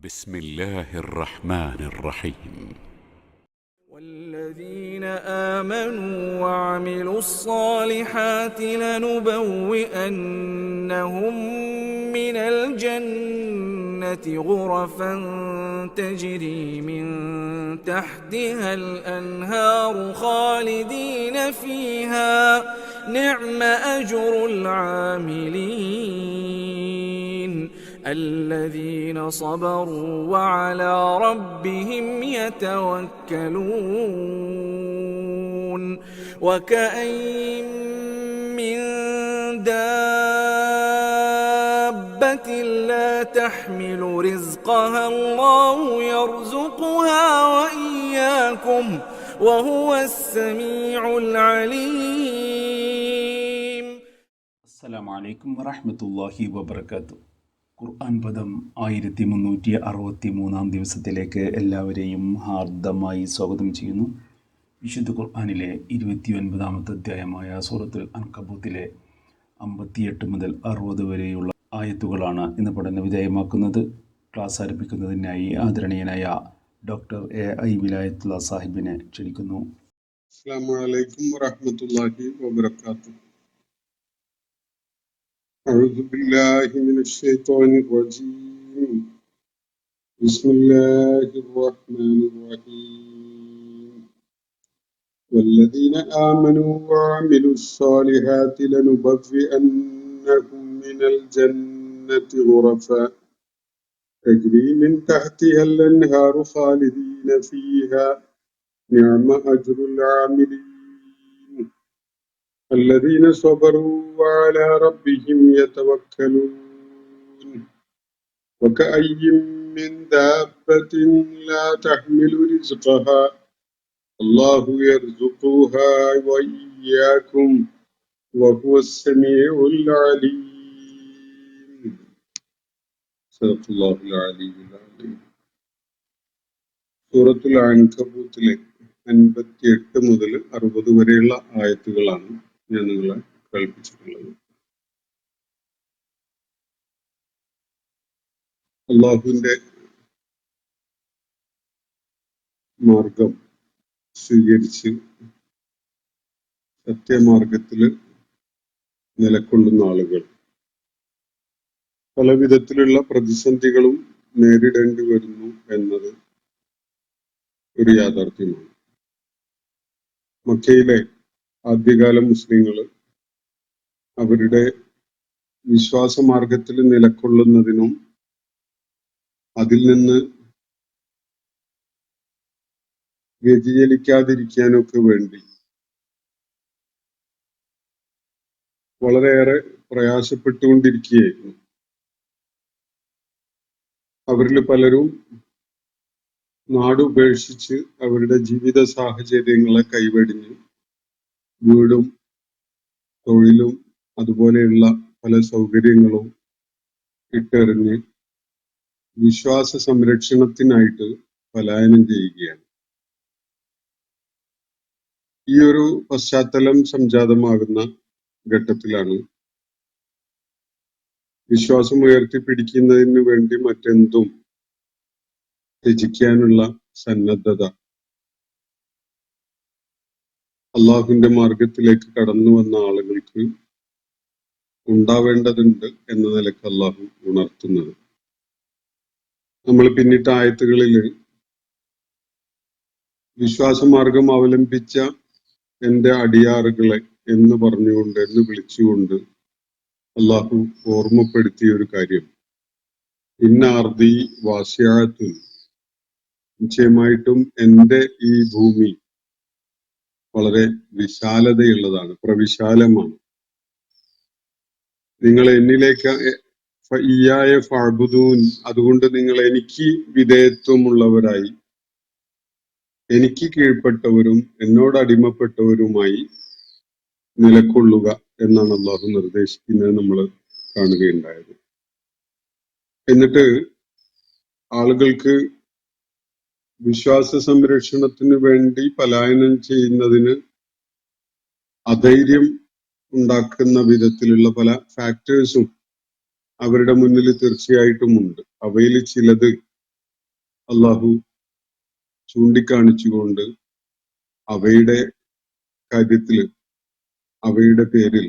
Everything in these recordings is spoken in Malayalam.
بسم الله الرحمن الرحيم. والذين آمنوا وعملوا الصالحات لنبوئنهم من الجنة غرفا تجري من تحتها الأنهار خالدين فيها نعم أجر العاملين الذين صبروا وعلى ربهم يتوكلون وكأين من دابة لا تحمل رزقها الله يرزقها وإياكم وهو السميع العليم. السلام عليكم ورحمة الله وبركاته. ഖുർആൻ പദം 1363 ദിവസത്തിലേക്ക് എല്ലാവരെയും ഹാർദമായി സ്വാഗതം ചെയ്യുന്നു. വിശുദ്ധ ഖുർആനിലെ 29ാമത്തെ അധ്യായമായ സൂറത്തുൽ അൻകബൂത്തിലെ 58 മുതൽ 60 വരെയുള്ള ആയത്തുകളാണ് ഇന്ന് പഠന വിധേയമാക്കുന്നത്. ക്ലാസ് ആരംഭിക്കുന്നതിനായി ആദരണീയനായ ഡോക്ടർ എ വിലായത്തുള്ള സാഹിബിനെ ക്ഷണിക്കുന്നു. അസ്സലാമു അലൈക്കും വറഹ്മത്തുള്ളാഹി വബറകാതുഹു. أعوذ بالله من الشيطان الرجيم. بسم الله الرحمن الرحيم. والذين آمنوا وعملوا الصالحات لنبوئنهم من الجنة غرفا تجري من تحتها الأنهار خالدين فيها نعم أجر العاملين الذين صبروا وعلى ربهم يتوكلون وكأي من دابة لا تحمل رزقها الله يرزقها وإياكم وهو السميع العليم. صدق الله العلي العظيم. സൂറത്തുൽ അൻകബൂത്തിലെ 58 മുതൽ 60 വരെയുള്ള ആയത്തുകളാണ് ഞാൻ നിങ്ങളെ കേൾപ്പിച്ചിട്ടുള്ളത്. അള്ളാഹുവിന്റെ മാർഗം സ്വീകരിച്ച് സത്യമാർഗത്തിൽ നിലകൊള്ളുന്ന ആളുകൾ പല വിധത്തിലുള്ള പ്രതിസന്ധികളും നേരിടേണ്ടി വരുന്നു എന്നത് ഒരു യാഥാർത്ഥ്യമാണ്. മക്കയിലെ ആദ്യകാല മുസ്ലിങ്ങൾ അവരുടെ വിശ്വാസമാർഗത്തിൽ നിലകൊള്ളുന്നതിനും അതിൽ നിന്ന് വ്യതിചലിക്കാതിരിക്കാനൊക്കെ വേണ്ടി വളരെയേറെ പ്രയാസപ്പെട്ടുകൊണ്ടിരിക്കുകയായിരുന്നു. അവരിൽ പലരും നാടുപേക്ഷിച്ച് അവരുടെ ജീവിത സാഹചര്യങ്ങളെ കൈവെടിഞ്ഞ് വീടും തൊഴിലും അതുപോലെയുള്ള പല സൗകര്യങ്ങളും ഇട്ടെറിഞ്ഞ് വിശ്വാസ സംരക്ഷണത്തിനായിട്ട് പലായനം ചെയ്യുകയാണ്. ഈ ഒരു പശ്ചാത്തലം സംജാതമാകുന്ന ഘട്ടത്തിലാണ് വിശ്വാസം ഉയർത്തിപ്പിടിക്കുന്നതിന് വേണ്ടി മറ്റെന്തും ത്യജിക്കാനുള്ള സന്നദ്ധത അള്ളാഹുവിന്റെ മാർഗത്തിലേക്ക് കടന്നു വന്ന ആളുകൾക്ക് ഉണ്ടാവേണ്ടതുണ്ട് എന്ന നിലക്ക് അള്ളാഹു ഉണർത്തുന്നത്. നമ്മൾ പിന്നിട്ട ആയത്തുകളിൽ വിശ്വാസമാർഗം അവലംബിച്ച എൻ്റെ അടിയാറുകളെ എന്ന് പറഞ്ഞുകൊണ്ട് എന്ന് വിളിച്ചുകൊണ്ട് അള്ളാഹു ഓർമ്മപ്പെടുത്തിയ ഒരു കാര്യം, ഇന്ന അർദി വാസിഅത്തുൻ, നിശ്ചയമായിട്ടും എൻ്റെ ഈ ഭൂമി വളരെ വിശാലതയുള്ളതാണ്, പ്രവിശാലമാണ്. നിങ്ങൾ എന്നിലേക്ക് ഫഇയ്യായ ഫഅ്ബുദൂൻ, അതുകൊണ്ട് നിങ്ങൾ എനിക്ക് വിധേയത്വമുള്ളവരായി എനിക്ക് കീഴ്പ്പെട്ടവരും എന്നോട് അടിമപ്പെട്ടവരുമായി നിലകൊള്ളുക എന്നാണ് അള്ളാഹു നിർദ്ദേശിക്കുന്നത് നമ്മൾ കാണുകയുണ്ടായത്. എന്നിട്ട് ആളുകൾക്ക് വിശ്വാസ സംരക്ഷണത്തിന് വേണ്ടി പലായനം ചെയ്യുന്നതിന് അധൈര്യം ഉണ്ടാക്കുന്ന വിധത്തിലുള്ള പല ഫാക്ടേഴ്സും അവരുടെ മുന്നിൽ തീർച്ചയായിട്ടും ഉണ്ട്. അവയിൽ ചിലത് അള്ളാഹു ചൂണ്ടിക്കാണിച്ചുകൊണ്ട് അവയുടെ കാര്യത്തിൽ, അവയുടെ പേരിൽ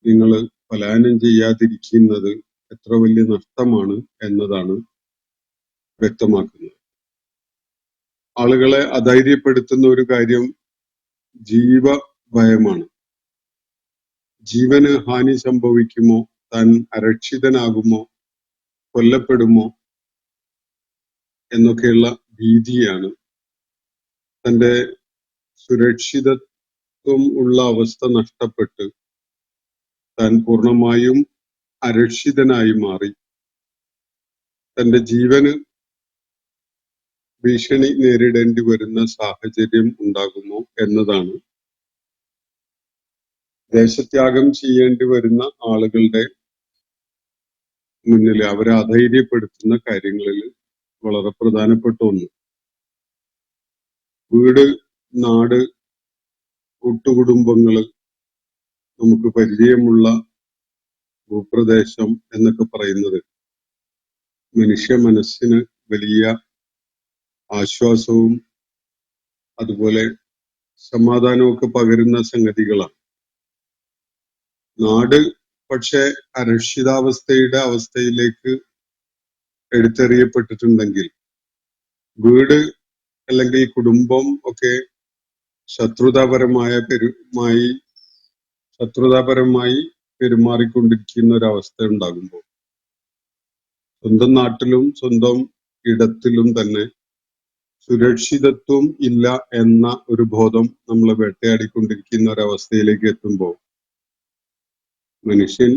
നിങ്ങൾ പലായനം ചെയ്യാതിരിക്കുന്നത് എത്ര വലിയ നഷ്ടമാണ് എന്നതാണ് വ്യക്തമാക്കുന്നത്. ആളുകളെ അധൈര്യപ്പെടുത്തുന്ന ഒരു കാര്യം ജീവഭയമാണ്. ജീവന് ഹാനി സംഭവിക്കുമോ, താൻ അരക്ഷിതനാകുമോ, കൊല്ലപ്പെടുമോ എന്നൊക്കെയുള്ള ഭീതിയാണ്. തന്റെ സുരക്ഷിതത്വം ഉള്ള അവസ്ഥ നഷ്ടപ്പെട്ട് താൻ പൂർണ്ണമായും അരക്ഷിതനായി മാറി തന്റെ ജീവന് ഭീഷണി നേരിടേണ്ടി വരുന്ന സാഹചര്യം ഉണ്ടാകുമോ എന്നതാണ് ദേശത്യാഗം ചെയ്യേണ്ടി വരുന്ന ആളുകളുടെ മുന്നിൽ അവരെ അധൈര്യപ്പെടുത്തുന്ന കാര്യങ്ങളിൽ വളരെ പ്രധാനപ്പെട്ട ഒന്ന്. വീട്, നാട്, കൂട്ടുകുടുംബങ്ങള്, നമുക്ക് പരിചയമുള്ള ഭൂപ്രദേശം എന്നൊക്കെ പറയുന്നത് മനുഷ്യ മനസ്സിന് വലിയ ആശ്വാസവും അതുപോലെ സമാധാനവും ഒക്കെ പകരുന്ന സംഗതികളാണ്. നാട് പക്ഷെ അരക്ഷിതാവസ്ഥയുടെ അവസ്ഥയിലേക്ക് എടുത്തെറിയപ്പെട്ടിട്ടുണ്ടെങ്കിൽ വീട് അല്ലെങ്കിൽ കുടുംബം ഒക്കെ ശത്രുതാപരമായി പെരുമാറിക്കൊണ്ടിരിക്കുന്ന ഒരവസ്ഥ ഉണ്ടാകുമ്പോൾ സ്വന്തം നാട്ടിലും സ്വന്തം ഇടത്തിലും തന്നെ സുരക്ഷിതത്വം ഇല്ല എന്ന ഒരു ബോധം നമ്മളെ വേട്ടയാടിക്കൊണ്ടിരിക്കുന്ന ഒരവസ്ഥയിലേക്ക് എത്തുമ്പോൾ മനുഷ്യൻ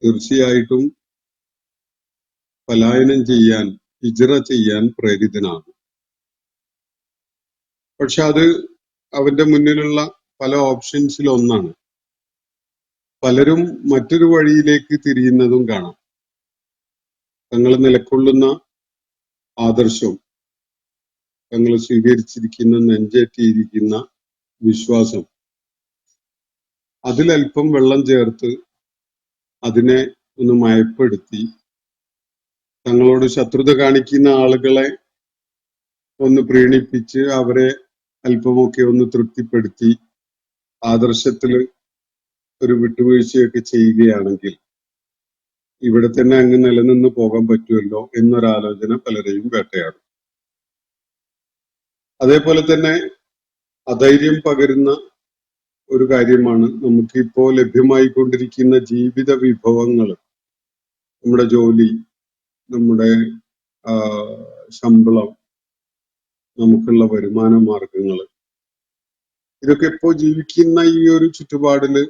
തീർച്ചയായിട്ടും പലായനം ചെയ്യാൻ, ഹിജ്റ ചെയ്യാൻ പ്രേരിതനാകും. പക്ഷെ അത് അവന്റെ മുന്നിലുള്ള പല ഓപ്ഷൻസിൽ ഒന്നാണ്. പലരും മറ്റൊരു വഴിയിലേക്ക് തിരിയുന്നതും കാണാം. തങ്ങൾ നിലക്കൊള്ളുന്ന ആദർശവും തങ്ങൾ സ്വീകരിച്ചിരിക്കുന്ന, നെഞ്ചേറ്റിയിരിക്കുന്ന വിശ്വാസം, അതിലൽപ്പം വെള്ളം ചേർത്ത് അതിനെ ഒന്ന് മയപ്പെടുത്തി തങ്ങളോട് ശത്രുത കാണിക്കുന്ന ആളുകളെ ഒന്ന് പ്രീണിപ്പിച്ച് അവരെ അല്പമൊക്കെ ഒന്ന് തൃപ്തിപ്പെടുത്തി ആദർശത്തിൽ ഒരു വിട്ടുവീഴ്ചയൊക്കെ ചെയ്യുകയാണെങ്കിൽ ഇവിടെ തന്നെ അങ്ങ് നിലനിന്ന് പോകാൻ പറ്റുമല്ലോ എന്നൊരാലോചന പലരെയും വേട്ടയാടും. അതേപോലെ തന്നെ അധൈര്യം പകരുന്ന ഒരു കാര്യമാണ് നമുക്കിപ്പോ ലഭ്യമായിക്കൊണ്ടിരിക്കുന്ന ജീവിത വിഭവങ്ങൾ. നമ്മുടെ ജോലി, നമ്മുടെ ശമ്പളം, നമുക്കുള്ള വരുമാന മാർഗങ്ങൾ, ഇതൊക്കെ ഇപ്പോ ജീവിക്കുന്ന ഈ ഒരു ചുറ്റുപാടില്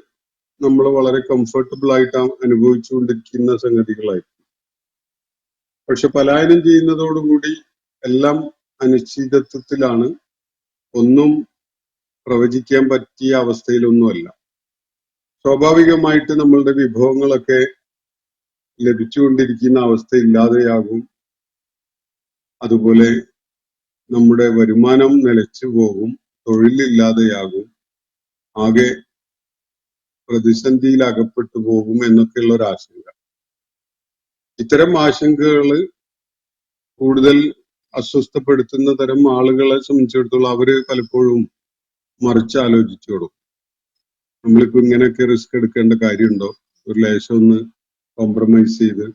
നമ്മൾ വളരെ കംഫർട്ടബിൾ ആയിട്ട് അനുഭവിച്ചുകൊണ്ടിരിക്കുന്ന സംഗതികളായിരിക്കും. പക്ഷെ പലായനം ചെയ്യുന്നതോടുകൂടി എല്ലാം അനിശ്ചിതത്വത്തിലാണ്. ഒന്നും പ്രവചിക്കാൻ പറ്റിയ അവസ്ഥയിലൊന്നുമല്ല. സ്വാഭാവികമായിട്ട് നമ്മളുടെ വിഭവങ്ങളൊക്കെ ലഭിച്ചുകൊണ്ടിരിക്കുന്ന അവസ്ഥ ഇല്ലാതെയാകും. അതുപോലെ നമ്മുടെ വരുമാനം നിലച്ചു പോകും, തൊഴിലില്ലാതെയാകും, ആകെ പ്രതിസന്ധിയിൽ അകപ്പെട്ടു പോകും എന്നൊക്കെയുള്ള ഒരു ആശങ്ക. ഇത്തരം ആശങ്കകൾ കൂടുതൽ അസ്വസ്ഥപ്പെടുത്തുന്ന തരം ആളുകളെ സംബന്ധിച്ചിടത്തോളം അവര് പലപ്പോഴും മറിച്ചാലോചിച്ചോടും. നമ്മളിപ്പോ ഇങ്ങനെയൊക്കെ റിസ്ക് എടുക്കേണ്ട കാര്യമുണ്ടോ? ഒരു ലേശം ഒന്ന് കോംപ്രമൈസ് ചെയ്ത്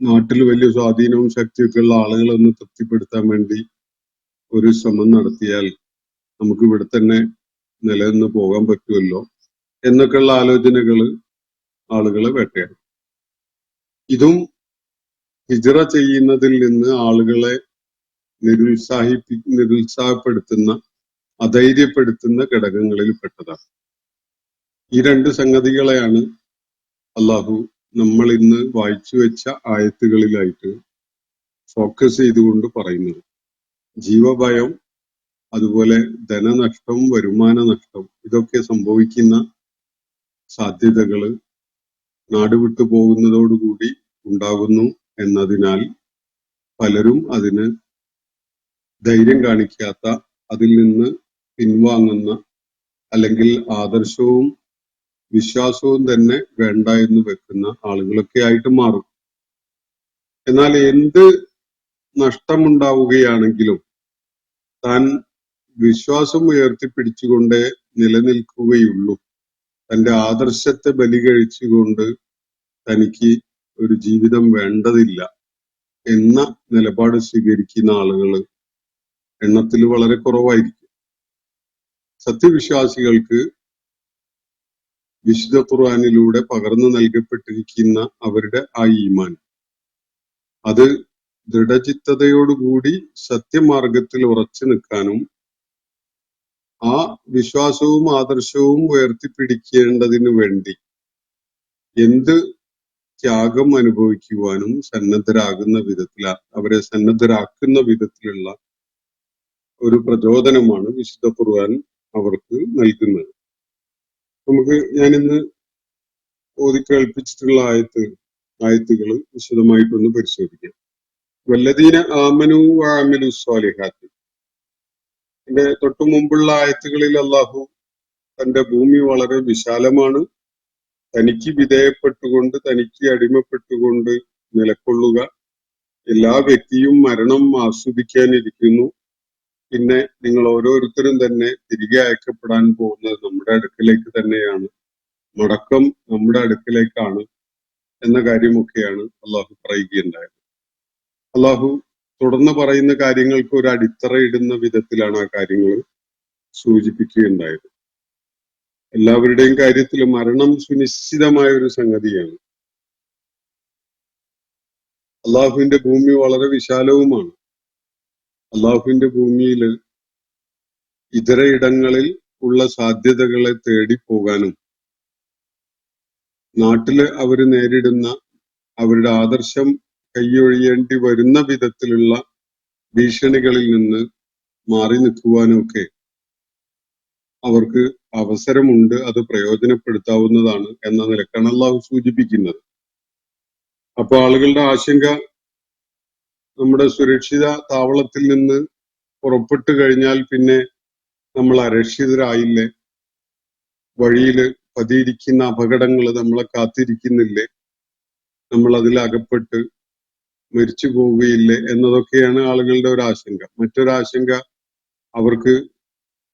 നാട്ടിൽ വലിയ സ്വാധീനവും ശക്തിയൊക്കെ ഉള്ള ആളുകളെ ഒന്ന് തൃപ്തിപ്പെടുത്താൻ വേണ്ടി ഒരു ശ്രമം നടത്തിയാൽ നമുക്ക് ഇവിടെ തന്നെ നിലനിന്ന് പോകാൻ പറ്റുമല്ലോ എന്നൊക്കെയുള്ള ആലോചനകൾ ആളുകളെ വേട്ടയാടും. ഇതും ഹിജ്റ ചെയ്യുന്നതിൽ നിന്ന് ആളുകളെ നിരുത്സാഹപ്പെടുത്തുന്ന, അധൈര്യപ്പെടുത്തുന്ന ഘടകങ്ങളിൽ പെട്ടതാണ്. ഈ രണ്ട് സംഗതികളെയാണ് അള്ളാഹു നമ്മൾ ഇന്ന് വായിച്ചു വെച്ച ആയത്തുകളിലായിട്ട് ഫോക്കസ് ചെയ്തുകൊണ്ട് പറയുന്നത്. ജീവഭയം, അതുപോലെ ധനനഷ്ടം, വരുമാന നഷ്ടം, ഇതൊക്കെ സംഭവിക്കുന്ന സാധ്യതകള് നാടുവിട്ടു പോകുന്നതോടുകൂടി ഉണ്ടാകുന്നു എന്നതിനാൽ പലരും അതിന് ധൈര്യം കാണിക്കാത്ത, അതിൽ നിന്ന് പിൻവാങ്ങുന്ന, അല്ലെങ്കിൽ ആദർശവും വിശ്വാസവും തന്നെ വേണ്ട എന്ന് വെക്കുന്ന ആളുകളൊക്കെ ആയിട്ട് മാറും. എന്നാൽ എന്ത് നഷ്ടമുണ്ടാവുകയാണെങ്കിലും താൻ വിശ്വാസം ഉയർത്തിപ്പിടിച്ചുകൊണ്ടേ നിലനിൽക്കുകയുള്ളൂ. തന്റെ ആദർശത്തെ ബലി കഴിച്ചുകൊണ്ട് തനിക്ക് ഒരു ജീവിതം വേണ്ടതില്ല എന്ന നിലപാട് സ്വീകരിക്കുന്ന ആളുകൾ എണ്ണത്തിൽ വളരെ കുറവായിരിക്കും. സത്യവിശ്വാസികൾക്ക് വിശുദ്ധ ഖുർആനിലൂടെ പകർന്നു നൽകപ്പെട്ടിരിക്കുന്ന അവരുടെ ആ ഈമാൻ, അത് ദൃഢചിത്തതയോടുകൂടി സത്യമാർഗത്തിൽ ഉറച്ചു നിൽക്കാനും ആ വിശ്വാസവും ആദർശവും ഉയർത്തിപ്പിടിക്കേണ്ടതിനു വേണ്ടി എന്ത് ത്യാഗം അനുഭവിക്കുവാനും അവരെ സന്നദ്ധരാക്കുന്ന വിധത്തിലുള്ള ഒരു പ്രചോദനമാണ് വിശുദ്ധ ഖുർആൻ അവർക്ക് നൽകുന്നത്. ഞാനിന്ന് ഓതി കേൾപ്പിച്ചിട്ടുള്ള ആയത്തുകൾ വിശദമായിട്ടൊന്ന് പരിശോധിക്കാം. വല്ലദീന ആമനു വഅമിലു സ്വാലിഹാത്തി. ഇതിന്റെ തൊട്ടു മുമ്പുള്ള ആയത്തുകളിൽ അല്ലാഹു തന്റെ ഭൂമി വളരെ വിശാലമാണ്, തനിക്ക് വിധേയപ്പെട്ടുകൊണ്ട് തനിക്ക് അടിമപ്പെട്ടുകൊണ്ട് നിലകൊള്ളുക, എല്ലാ വ്യക്തിയും മരണം ആസ്വദിക്കാനിരിക്കുന്നു, പിന്നെ നിങ്ങൾ ഓരോരുത്തരും തന്നെ തിരികെ അയക്കപ്പെടാൻ പോകുന്നത് നമ്മുടെ അടുക്കലേക്ക് തന്നെയാണ്, മടക്കം നമ്മുടെ അടുക്കലേക്കാണ് എന്ന കാര്യമൊക്കെയാണ് അള്ളാഹു പറയുകയുണ്ടായത്. അള്ളാഹു തുടർന്ന് പറയുന്ന കാര്യങ്ങൾക്ക് ഒരു അടിത്തറയിടുന്ന വിധത്തിലാണ് ആ കാര്യങ്ങൾ സൂചിപ്പിക്കുകയുണ്ടായത്. എല്ലാവരുടെയും കാര്യത്തിൽ മരണം സുനിശ്ചിതമായ ഒരു സംഗതിയാണ്. അള്ളാഹുവിന്റെ ഭൂമി വളരെ വിശാലവുമാണ്. അള്ളാഹുവിന്റെ ഭൂമിയിൽ ഇതര ഇടങ്ങളിൽ ഉള്ള സാധ്യതകളെ തേടി പോകാനും നാട്ടില് അവര് നേരിടുന്ന അവരുടെ ആദർശം കൈയൊഴിയേണ്ടി വരുന്ന വിധത്തിലുള്ള ഭീഷണികളിൽ നിന്ന് മാറി നിൽക്കുവാനും ഒക്കെ അവർക്ക് അവസരമുണ്ട്, അത് പ്രയോജനപ്പെടുത്താവുന്നതാണ് എന്ന നിലക്കാണ് അള്ളാഹു സൂചിപ്പിക്കുന്നത്. അപ്പൊ ആളുകളുടെ ആശങ്ക, നമ്മുടെ സുരക്ഷിത താവളത്തിൽ നിന്ന് പുറപ്പെട്ടു കഴിഞ്ഞാൽ പിന്നെ നമ്മൾ അരക്ഷിതരായില്ലേ, വഴിയിൽ പതിയിരിക്കുന്ന അപകടങ്ങൾ നമ്മളെ കാത്തിരിക്കുന്നില്ലേ, നമ്മൾ അതിൽ അകപ്പെട്ട് മരിച്ചു പോവുകയില്ലേ എന്നതൊക്കെയാണ് ആളുകളുടെ ഒരു ആശങ്ക. മറ്റൊരാശങ്ക, അവർക്ക്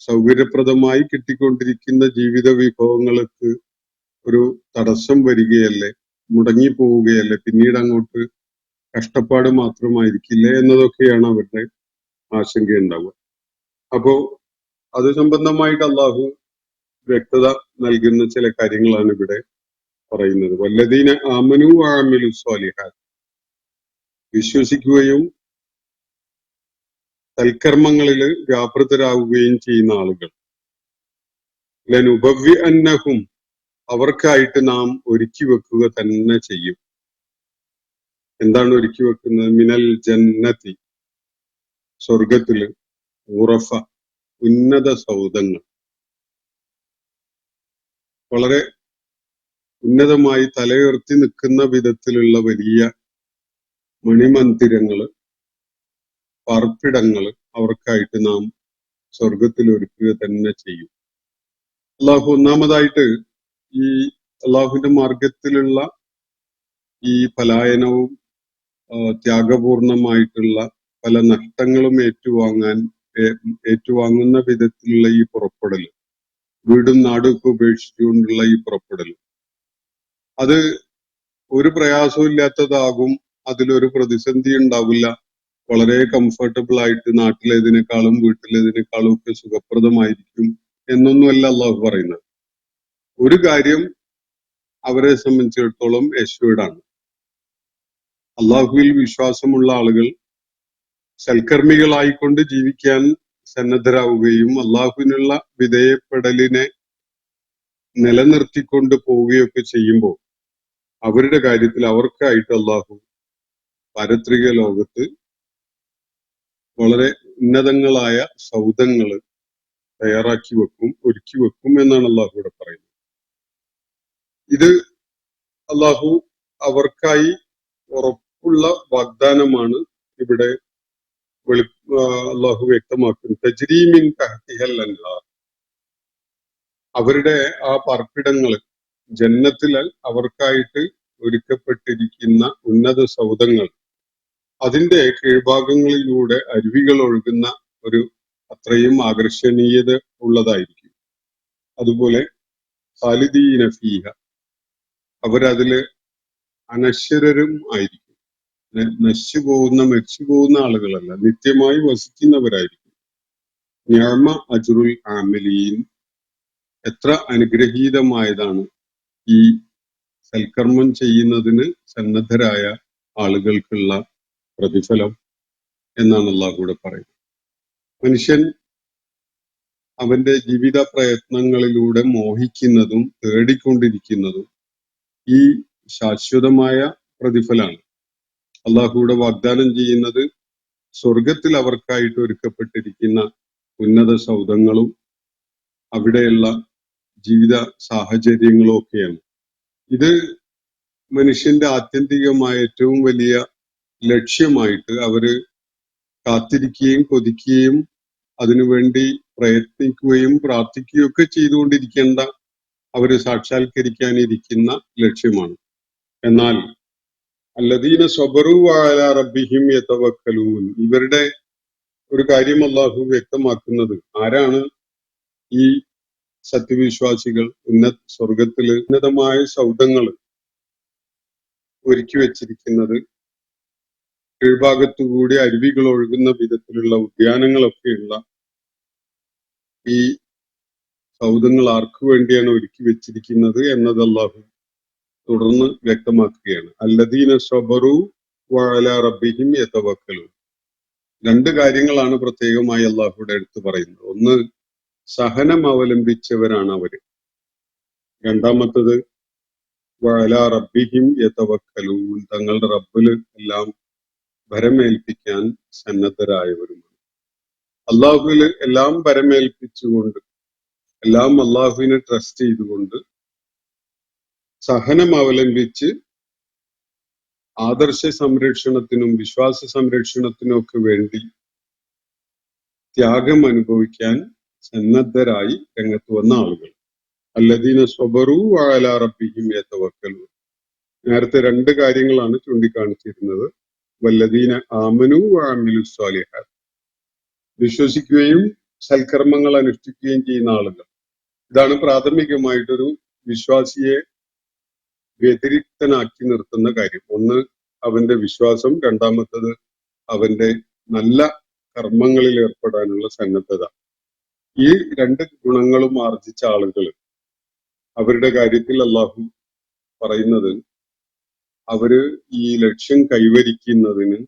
സൗകര്യപ്രദമായി കിട്ടിക്കൊണ്ടിരിക്കുന്ന ജീവിത വിഭവങ്ങൾക്ക് ഒരു തടസ്സം വരികയല്ലേ, മുടങ്ങിപ്പോവുകയല്ലേ, പിന്നീട് അങ്ങോട്ട് കഷ്ടപ്പാട് മാത്രമായിരിക്കില്ലേ എന്നതൊക്കെയാണ് അവരുടെ ആശങ്കയുണ്ടാവുക. അപ്പോ അത് സംബന്ധമായിട്ട് അള്ളാഹു വ്യക്തത നൽകുന്ന ചില കാര്യങ്ങളാണ് ഇവിടെ പറയുന്നത്. വല്ലദീന ആമനു വഅമിലു സ്വാലിഹാത്ത്. വിശ്വസിക്കുകയും സൽക്കർമ്മങ്ങളിൽ വ്യാപൃതരാകുകയും ചെയ്യുന്ന ആളുകൾ. ലനുബവ്വിഅന്നഹും, അവർക്കായിട്ട് നാം ഒരുക്കി വെക്കുക തന്നെ ചെയ്യും. എന്താണ് ഒരുക്കി വെക്കുന്നത്? മിനൽ ജന്നതി, സ്വർഗത്തില്, ഉറഫ, ഉന്നത സൗധങ്ങൾ, വളരെ ഉന്നതമായി തലയുയർത്തി നിൽക്കുന്ന വിധത്തിലുള്ള വലിയ മണിമന്ദിരങ്ങള്, പാർപ്പിടങ്ങള് അവർക്കായിട്ട് നാം സ്വർഗത്തിൽ ഒരുക്കുക തന്നെ ചെയ്യും. അള്ളാഹു ഒന്നാമതായിട്ട് ഈ അള്ളാഹുവിന്റെ മാർഗത്തിലുള്ള ഈ പലായനവും ത്യാഗപൂർണമായിട്ടുള്ള പല നഷ്ടങ്ങളും ഏറ്റുവാങ്ങുന്ന വിധത്തിലുള്ള ഈ പുറപ്പെടൽ, വീടും നാടും ഒക്കെ ഉപേക്ഷിച്ചുകൊണ്ടുള്ള ഈ പുറപ്പെടൽ, അത് ഒരു പ്രയാസവും ഇല്ലാത്തതാകും, അതിലൊരു പ്രതിസന്ധി ഉണ്ടാവില്ല, വളരെ കംഫർട്ടബിൾ ആയിട്ട് നാട്ടിലേതിനേക്കാളും വീട്ടിലേതിനേക്കാളും ഒക്കെ സുഖപ്രദമായിരിക്കും എന്നൊന്നുമല്ല അള്ളാഹു പറയുന്നത്. ഒരു കാര്യം അവരെ സംബന്ധിച്ചിടത്തോളം എഷ്വേർഡാണ്. അള്ളാഹുവിൽ വിശ്വാസമുള്ള ആളുകൾ സൽക്കർമ്മികളായിക്കൊണ്ട് ജീവിക്കാൻ സന്നദ്ധരാവുകയും അള്ളാഹുവിനുള്ള വിധേയപ്പെടലിനെ നിലനിർത്തിക്കൊണ്ട് പോവുകയൊക്കെ ചെയ്യുമ്പോൾ അവരുടെ കാര്യത്തിൽ അവർക്കായിട്ട് അള്ളാഹു പാരത്രിക ലോകത്ത് വളരെ ഉന്നതങ്ങളായ സൗധങ്ങൾ തയ്യാറാക്കി വെക്കും, ഒരുക്കി വെക്കും എന്നാണ് അള്ളാഹു ഇവിടെ പറയുന്നത്. ഇത് അള്ളാഹു അവർക്കായി ഉറപ്പുള്ള വാഗ്ദാനമാണ് ഇവിടെ അള്ളാഹു വ്യക്തമാക്കുന്നത്. തജ്രീമിൻ തഹ്തിഹൽ അൻഹാർ, അവരുടെ ആ പാർപ്പിടങ്ങൾ, ജന്നത്തിൽ അവർക്കായിട്ട് ഒരുക്കപ്പെട്ടിരിക്കുന്ന ഉന്നത സൗധങ്ങൾ, അതിന്റെ കീഴ്ഭാഗങ്ങളിലൂടെ അരുവികൾ ഒഴുകുന്ന ഒരു അത്രയും ആകർഷണീയത ഉള്ളതായിരിക്കും. അതുപോലെ ഖാലിദീന ഫീഹ, അവരതില് അനശ്വരരും ആയിരിക്കും. നശിച്ചു പോകുന്ന മരിച്ചു പോകുന്ന ആളുകളല്ല, നിത്യമായി വസിക്കുന്നവരായിരിക്കും. നിഅമ അജ്റുൽ ആമിലീൻ, എത്ര അനുഗ്രഹീതമായതാണ് ഈ സൽക്കർമ്മം ചെയ്യുന്നതിന് സന്നദ്ധരായ ആളുകൾക്കുള്ള പ്രതിഫലം എന്നാണ് അല്ലാഹു കൂടെ പറയുന്നത്. മനുഷ്യൻ അവന്റെ ജീവിത പ്രയത്നങ്ങളിലൂടെ മോഹിക്കുന്നതും തേടിക്കൊണ്ടിരിക്കുന്നതും ഈ ശാശ്വതമായ പ്രതിഫലമാണ്. അല്ലാഹുവിടെ വാഗ്ദാനം ചെയ്യുന്നത് സ്വർഗത്തിൽ അവർക്കായിട്ട് ഒരുക്കപ്പെട്ടിരിക്കുന്ന ഉന്നത സൗധങ്ങളും അവിടെയുള്ള ജീവിത സാഹചര്യങ്ങളും ഒക്കെയാണ്. ഇത് മനുഷ്യന്റെ ആത്യന്തികമായ ഏറ്റവും വലിയ ലക്ഷ്യമായിട്ട് അവര് കാത്തിരിക്കുകയും കൊതിക്കുകയും അതിനുവേണ്ടി പ്രയത്നിക്കുകയും പ്രാർത്ഥിക്കുകയും ഒക്കെ ചെയ്തുകൊണ്ടിരിക്കേണ്ട, അവര് സാക്ഷാത്കരിക്കാനിരിക്കുന്ന ലക്ഷ്യമാണ്. എന്നാൽ അല്ലദീന സ്വബറു അലാ റബ്ബിഹിം യതവക്കലൂൻ, ഇവരുടെ ഒരു കാര്യം അല്ലാഹു വ്യക്തമാക്കുന്നത്, ആരാണ് ഈ സത്യവിശ്വാസികൾ സ്വർഗത്തില് ഉന്നതമായ സൗധങ്ങൾ ഒരുക്കി വെച്ചിരിക്കുന്നത്, കീഴ്ഭാഗത്തുകൂടി അരുവികൾ ഒഴുകുന്ന വിധത്തിലുള്ള ഉദ്യാനങ്ങളൊക്കെയുള്ള ഈ സൗധങ്ങൾ ആർക്കു വേണ്ടിയാണ് ഒരുക്കി വെച്ചിരിക്കുന്നത് എന്നത് അല്ലാഹു തുടർന്ന് വ്യക്തമാക്കുകയാണ്. അല്ലദീന സ്വബറു വഅലാ റബ്ബിഹിം യതവക്കലൂൻ. രണ്ട് കാര്യങ്ങളാണ് പ്രത്യേകമായി അല്ലാഹുവിടെ എടുത്തു പറയുന്നത്. ഒന്ന്, സഹനം അവലംബിച്ചവരാണ് അവര്. രണ്ടാമത്തത് വഅലാ റബ്ബിഹിം യതവക്കലൂൻ, തങ്ങളുടെ റബ്ബിൽ എല്ലാം ഭരമേൽപ്പിക്കാൻ സന്നദ്ധരായവരുമാണ്. അല്ലാഹുവിൽ എല്ലാം ഭരമേൽപ്പിച്ചുകൊണ്ട്, എല്ലാം അല്ലാഹുവിനെ ട്രസ്റ്റ് ചെയ്തുകൊണ്ട് സഹനം അവലംബിച്ച് ആദർശ സംരക്ഷണത്തിനും വിശ്വാസ സംരക്ഷണത്തിനും ഒക്കെ വേണ്ടി ത്യാഗം അനുഭവിക്കാൻ സന്നദ്ധരായി രംഗത്ത് വന്ന ആളുകൾ. അല്ലദീന സ്വബറു വഅലാ റബ്ബിഹിം യതവക്കലൂൻ. നേരത്തെ രണ്ട് കാര്യങ്ങളാണ് ചൂണ്ടിക്കാണിച്ചിരുന്നത്. വല്ലദീന ആമനു വഅമിലുസ് സ്വാലിഹാത്ത്, വിശ്വസിക്കുകയും സൽക്കർമ്മങ്ങൾ അനുഷ്ഠിക്കുകയും ചെയ്യുന്ന ആളുകൾ. ഇതാണ് പ്രാഥമികമായിട്ടൊരു വിശ്വാസിയെ വ്യതിരിക്തനാക്കി നിർത്തുന്ന കാര്യം. ഒന്ന്, അവന്റെ വിശ്വാസം. രണ്ടാമത്തത്, അവന്റെ നല്ല കർമ്മങ്ങളിൽ ഏർപ്പെടാനുള്ള സന്നദ്ധത. ഈ രണ്ട് ഗുണങ്ങളും ആർജിച്ച ആളുകൾ, അവരുടെ കാര്യത്തിൽ അല്ലാഹു പറയുന്നത്, അവര് ഈ ലക്ഷ്യം കൈവരിക്കുന്നതിന്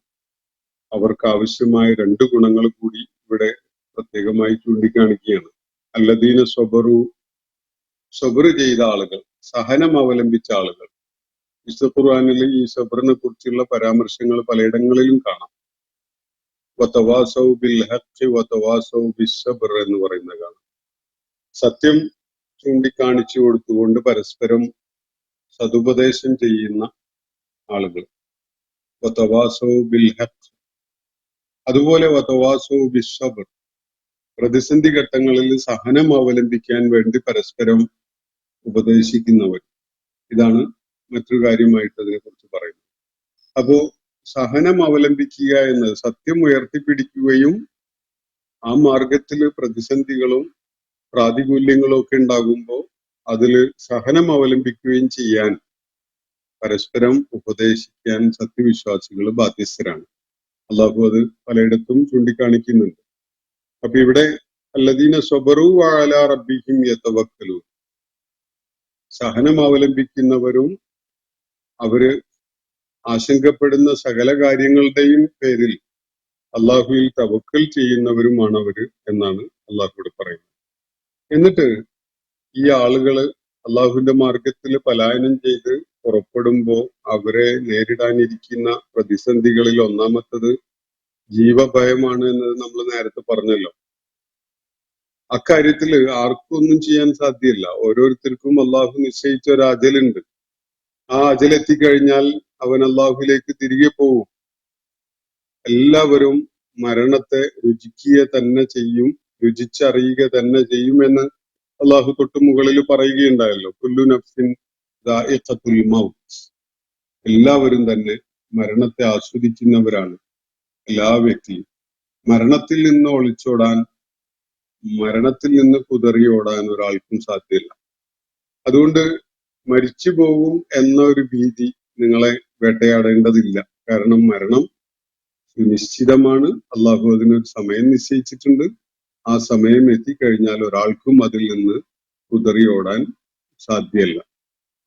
അവർക്ക് ആവശ്യമായ രണ്ട് ഗുണങ്ങൾ കൂടി ഇവിടെ പ്രത്യേകമായി ചൂണ്ടിക്കാണിക്കുകയാണ്. അല്ലദീന സ്വബറു, സ്വബർ ചെയ്ത ആളുകൾ, സഹനം അവലംബിച്ച ആളുകൾ. വിശുദ്ധ ഖുർആനിൽ ഈ സബറിനെ കുറിച്ചുള്ള പരാമർശങ്ങൾ പലയിടങ്ങളിലും കാണാം. വതവാസൗ ബിൽ ഹഖ് വതവാസൗ ബിസ്സബ്ർ എന്ന് പറയുന്ന കാണാം. സത്യം ചൂണ്ടിക്കാണിച്ചു കൊടുത്തുകൊണ്ട് പരസ്പരം സതുപദേശം ചെയ്യുന്ന ആളുകൾ. വതവാസൗ ബിൽ ഹഖ്, അതുപോലെ വതവാസൗ ബിസ്സബ്ർ, പ്രതിസന്ധി ഘട്ടങ്ങളിൽ സഹനം അവലംബിക്കാൻ വേണ്ടി പരസ്പരം ഉപദേശിക്കുന്നവർ. ഇതാണ് മറ്റൊരു കാര്യമായിട്ട് അതിനെക്കുറിച്ച് പറയുന്നത്. അപ്പോ സഹനം അവലംബിക്കുക എന്നത്, സത്യം ഉയർത്തിപ്പിടിക്കുകയും ആ മാർഗത്തിൽ പ്രതിസന്ധികളും പ്രാതികൂല്യങ്ങളും ഒക്കെ ഉണ്ടാകുമ്പോൾ അതിൽ സഹനം അവലംബിക്കുകയും ചെയ്യാൻ പരസ്പരം ഉപദേശിക്കാൻ സത്യവിശ്വാസികൾ ബാധ്യസ്ഥരാണ്. അല്ലാഹു അത് പലയിടത്തും ചൂണ്ടിക്കാണിക്കുന്നുണ്ട്. അപ്പൊ ഇവിടെ അല്ലദീന സ്വബറു വഅലാ റബ്ബിഹിം യതവക്കലൂൻ, സഹനം അവലംബിക്കുന്നവരും അവര് ആശങ്കപ്പെടുന്ന സകല കാര്യങ്ങളുടെയും പേരിൽ അള്ളാഹുവിൽ തവക്കൽ ചെയ്യുന്നവരുമാണ് അവര് എന്നാണ് അള്ളാഹുവിടെ പറയുന്നത്. എന്നിട്ട് ഈ ആളുകള് അള്ളാഹുവിന്റെ മാർഗത്തിൽ പലായനം ചെയ്ത് പുറപ്പെടുമ്പോ അവരെ നേരിടാനിരിക്കുന്ന പ്രതിസന്ധികളിൽ ഒന്നാമത്തത് ജീവഭയമാണ് എന്ന് നമ്മൾ നേരത്തെ പറഞ്ഞല്ലോ. അക്കാര്യത്തില് ആർക്കും ഒന്നും ചെയ്യാൻ സാധ്യമല്ല. ഓരോരുത്തർക്കും അള്ളാഹു നിശ്ചയിച്ച ഒരു അജലുണ്ട്. ആ അജലെത്തിക്കഴിഞ്ഞാൽ അവൻ അള്ളാഹുവിലേക്ക് തിരികെ പോവും. എല്ലാവരും മരണത്തെ രുചിക്കുക തന്നെ ചെയ്യും, രുചിച്ചറിയുക തന്നെ ചെയ്യുമെന്ന് അള്ളാഹു തൊട്ട് മുകളിൽ പറയുകയുണ്ടായല്ലോ. കുല്ലു നഫ്സിൻ ദാഇഖത്തുൽ മൗത്ത്, എല്ലാവരും തന്നെ മരണത്തെ ആസ്വദിക്കുന്നവരാണ്. എല്ലാ വ്യക്തിയും മരണത്തിൽ നിന്ന് ഒളിച്ചോടാൻ, മരണത്തിൽ നിന്ന് കുതറിയോടാൻ ഒരാൾക്കും സാധ്യമല്ല. അതുകൊണ്ട് മരിച്ചു പോകും എന്ന ഒരു ഭീതി നിങ്ങളെ വേട്ടയാടേണ്ടതില്ല. കാരണം മരണം സുനിശ്ചിതമാണ്. അള്ളാഹു അതിനൊരു സമയം നിശ്ചയിച്ചിട്ടുണ്ട്. ആ സമയം എത്തിക്കഴിഞ്ഞാൽ ഒരാൾക്കും അതിൽ നിന്ന് കുതറിയോടാൻ സാധ്യമല്ല.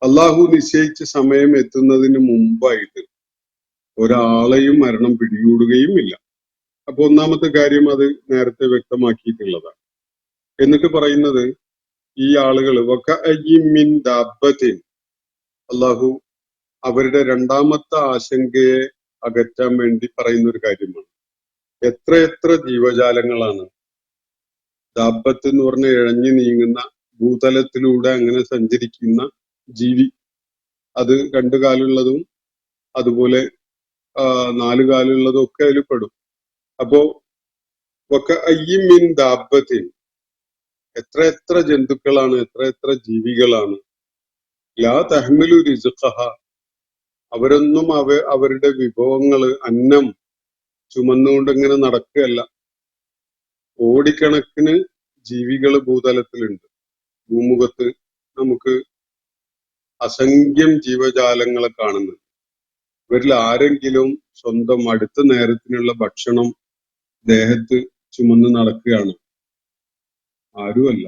അള്ളാഹു നിശ്ചയിച്ച സമയം എത്തുന്നതിന് മുമ്പായിട്ട് ഒരാളെയും മരണം പിടികൂടുകയും ഇല്ല. അപ്പൊ ഒന്നാമത്തെ കാര്യം അത് നേരത്തെ വ്യക്തമാക്കിയിട്ടുള്ളതാണ്. എന്നിട്ട് പറയുന്നത് ഈ ആളുകൾ വകഅയ്യിൻ ദാബത്തിൻ, അള്ളാഹു അവരുടെ രണ്ടാമത്തെ ആശങ്കയെ അകറ്റാൻ വേണ്ടി പറയുന്ന ഒരു കാര്യമാണ്. എത്രയെത്ര ജീവജാലങ്ങളാണ്. ദാബത്ത് എന്ന് പറഞ്ഞ ഇഴഞ്ഞു നീങ്ങുന്ന ഭൂതലത്തിലൂടെ അങ്ങനെ സഞ്ചരിക്കുന്ന ജീവി. അത് 2 കാലുള്ളതും അതുപോലെ 4 കാലുള്ളതും ഒക്കെ അതിൽ പെടും. അപ്പോ വകഅയ്യിൻ ദാബത്തിൻ, എത്രയെത്ര ജന്തുക്കളാണ്, എത്രയെത്ര ജീവികളാണ്. ലാ തഹ്മിലു റിസ്ഖഹ, അവരൊന്നും അവരുടെ വിഭവങ്ങള്, അന്നം ചുമന്നുകൊണ്ട് ഇങ്ങനെ നടക്കുകയല്ല. കോടിക്കണക്കിന് ജീവികൾ ഭൂതലത്തിലുണ്ട്. ഭൂമുഖത്ത് നമുക്ക് അസംഖ്യം ജീവജാലങ്ങളെ കാണുന്നുണ്ട്. ഇവരിൽ ആരെങ്കിലും സ്വന്തം അടുത്ത നേരത്തിനുള്ള ഭക്ഷണം ദേഹത്ത് ചുമന്ന് നടക്കുകയാണ്? ആരുമല്ല.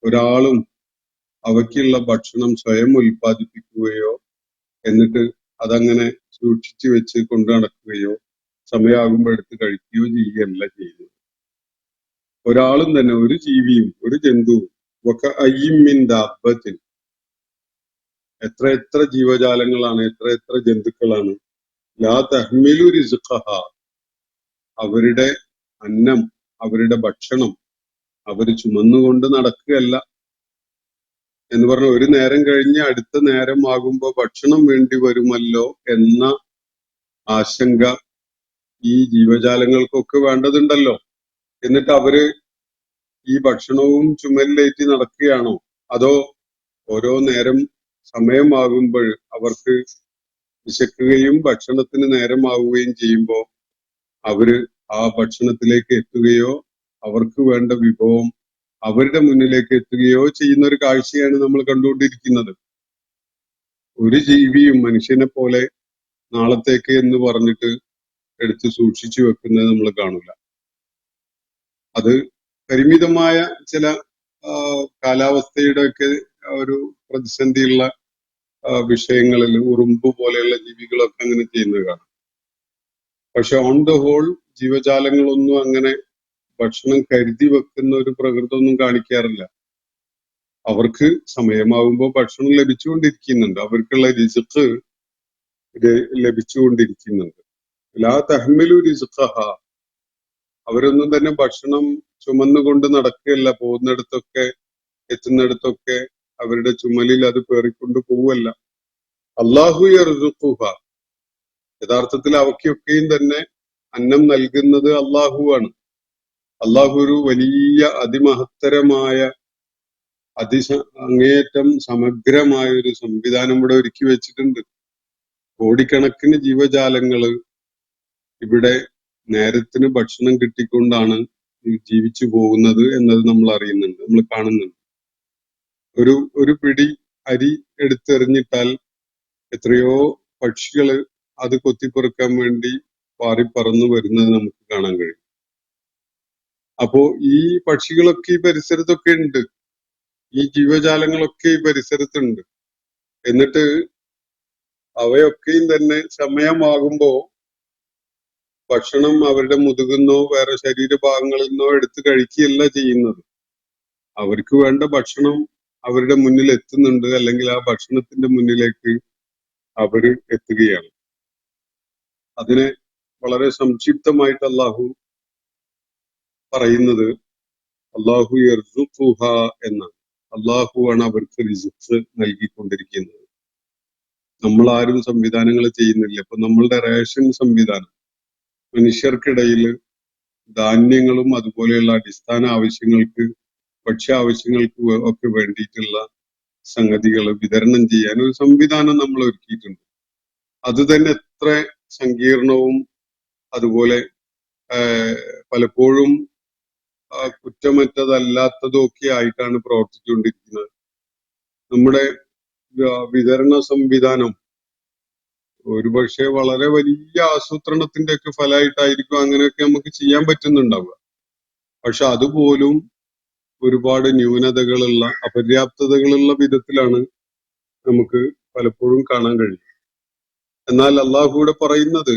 ഒരാളും അവയ്ക്കുള്ള ഭക്ഷണം സ്വയം ഉൽപ്പാദിപ്പിക്കുകയോ എന്നിട്ട് അതങ്ങനെ സൂക്ഷിച്ചു വെച്ച് കൊണ്ടു നടക്കുകയോ സമയമാകുമ്പോൾ എടുത്ത് കഴിക്കുകയോ ചെയ്യുകയല്ല ചെയ്യുന്നത്. ഒരാളും തന്നെ, ഒരു ജീവിയും ഒരു ജന്തുവും വകഅയ്യിൻ ദാബത്തിൻ, എത്രയെത്ര ജീവജാലങ്ങളാണ്, എത്രയെത്ര ജന്തുക്കളാണ്. ലാ തഹ്മിലു റിസ്ഖഹ, അവരുടെ അന്നം, അവരുടെ ഭക്ഷണം അവര് ചുമന്നുകൊണ്ട് നടക്കുകയല്ല. എന്ന് പറഞ്ഞ ഒരു നേരം കഴിഞ്ഞ് അടുത്ത നേരം ആകുമ്പോ ഭക്ഷണം വേണ്ടി വരുമല്ലോ എന്ന ആശങ്ക ഈ ജീവജാലങ്ങൾക്കൊക്കെ വേണ്ടതുണ്ടല്ലോ. എന്നിട്ട് അവര് ഈ ഭക്ഷണവും ചുമലിലേറ്റി നടക്കുകയാണോ? അതോ ഓരോ നേരം സമയമാകുമ്പോൾ അവർക്ക് വിശക്കുകയും ഭക്ഷണത്തിന് നേരമാവുകയും ചെയ്യുമ്പോൾ അവര് ആ ഭക്ഷണത്തിലേക്ക് എത്തുകയോ അവർക്ക് വേണ്ട വിഭവം അവരുടെ മുന്നിലേക്ക് എത്തുകയോ ചെയ്യുന്ന ഒരു കാഴ്ചയാണ് നമ്മൾ കണ്ടുകൊണ്ടിരിക്കുന്നത്. ഒരു ജീവിയും മനുഷ്യനെ പോലെ നാളത്തേക്ക് എന്ന് പറഞ്ഞിട്ട് എടുത്ത് സൂക്ഷിച്ചു വെക്കുന്നത് നമ്മൾ കാണൂല. അത് പരിമിതമായ ചില കാലാവസ്ഥയുടെ ഒക്കെ ഒരു പ്രതിസന്ധിയുള്ള വിഷയങ്ങളിൽ ഉറുമ്പ് പോലെയുള്ള ജീവികളൊക്കെ അങ്ങനെ ചെയ്യുന്നത് കാണാം. പക്ഷെ ഓൺ ദ ഹോൾ ജീവജാലങ്ങളൊന്നും അങ്ങനെ ഭക്ഷണം കരുതി വെക്കുന്ന ഒരു പ്രകൃതമൊന്നും കാണിക്കാറില്ല. അവർക്ക് സമയമാകുമ്പോൾ ഭക്ഷണം ലഭിച്ചുകൊണ്ടിരിക്കുന്നുണ്ട്, അവർക്കുള്ള റിസ്ഖ് ലഭിച്ചുകൊണ്ടിരിക്കുന്നുണ്ട്. ലാ തഹ്മിലു റിസ്ഖഹ, അവരൊന്നും തന്നെ ഭക്ഷണം ചുമന്നുകൊണ്ട് നടക്കുകയല്ല. പോകുന്നിടത്തൊക്കെ എത്തുന്നിടത്തൊക്കെ അവരുടെ ചുമലിൽ അത് പേറിക്കൊണ്ട് പോവല്ല. അല്ലാഹു യർസുഖുഹ, യഥാർത്ഥത്തിൽ അവയ്ക്കൊക്കെയും തന്നെ അന്നം നൽകുന്നത് അള്ളാഹുവാണ്. അള്ളാഹു ഒരു വലിയ അതിമഹത്തരമായ അങ്ങേയറ്റം സമഗ്രമായ ഒരു സംവിധാനം ഇവിടെ ഒരുക്കി വെച്ചിട്ടുണ്ട്. കോടിക്കണക്കിന് ജീവജാലങ്ങള് ഇവിടെ നേരത്തിന് ഭക്ഷണം കിട്ടിക്കൊണ്ടാണ് ജീവിച്ചു പോകുന്നത് എന്നത് നമ്മൾ അറിയുന്നുണ്ട്, നമ്മൾ കാണുന്നുണ്ട്. ഒരു പിടി അരി എടുത്തെറിഞ്ഞിട്ടാൽ എത്രയോ പക്ഷികള് അത് കൊത്തിപ്പെറുക്കാൻ വേണ്ടി പാറിപ്പറന്നു വരുന്നത് നമുക്ക് കാണാൻ കഴിയും. അപ്പോ ഈ പക്ഷികളൊക്കെ ഈ പരിസരത്തൊക്കെ ഉണ്ട്, ഈ ജീവജാലങ്ങളൊക്കെ ഈ പരിസരത്തുണ്ട്. എന്നിട്ട് അവയൊക്കെയും തന്നെ സമയമാകുമ്പോ ഭക്ഷണം അവരുടെ മുതുകുന്നോ വേറെ ശരീരഭാഗങ്ങളിൽ നിന്നോ എടുത്ത് കഴിക്കുകയല്ല ചെയ്യുന്നത്. അവർക്ക് വേണ്ട ഭക്ഷണം അവരുടെ മുന്നിൽ എത്തുന്നുണ്ട്, അല്ലെങ്കിൽ ആ ഭക്ഷണത്തിന്റെ മുന്നിലേക്ക് അവര് എത്തുകയാണ്. അതിനെ വളരെ സംക്ഷിപ്തമായിട്ട് അള്ളാഹു പറയുന്നത് അള്ളാഹു യർസുഖുഹ എന്നാണ്. അള്ളാഹുവാണ് അവർക്ക് റിസ്ഖ് നൽകിക്കൊണ്ടിരിക്കുന്നത്. നമ്മളാരും സംവിധാനങ്ങൾ ചെയ്യുന്നില്ല. ഇപ്പൊ നമ്മളുടെ റേഷൻ സംവിധാനം മനുഷ്യർക്കിടയിൽ ധാന്യങ്ങളും അതുപോലെയുള്ള അടിസ്ഥാന ആവശ്യങ്ങൾക്ക്, ഭക്ഷ്യ ആവശ്യങ്ങൾക്ക് ഒക്കെ വേണ്ടിയിട്ടുള്ള സംഗതികൾ വിതരണം ചെയ്യാൻ ഒരു സംവിധാനം നമ്മൾ ഒരുക്കിയിട്ടുണ്ട്. അത് തന്നെ എത്ര സങ്കീർണവും അതുപോലെ പലപ്പോഴും കുറ്റമറ്റതല്ലാത്തതും ഒക്കെ ആയിട്ടാണ് പ്രവർത്തിച്ചുകൊണ്ടിരിക്കുന്നത്. നമ്മുടെ വിതരണ സംവിധാനം ഒരുപക്ഷെ വളരെ വലിയ ആസൂത്രണത്തിന്റെ ഒക്കെ ഫലമായിട്ടായിരിക്കും അങ്ങനെയൊക്കെ നമുക്ക് ചെയ്യാൻ പറ്റുന്നുണ്ടാവുക. പക്ഷെ അതുപോലും ഒരുപാട് ന്യൂനതകളുള്ള, അപര്യാപ്തതകളുള്ള വിധത്തിലാണ് നമുക്ക് പലപ്പോഴും കാണാൻ കഴിയും. എന്നാൽ അള്ളാഹു ഇവിടെ പറയുന്നത്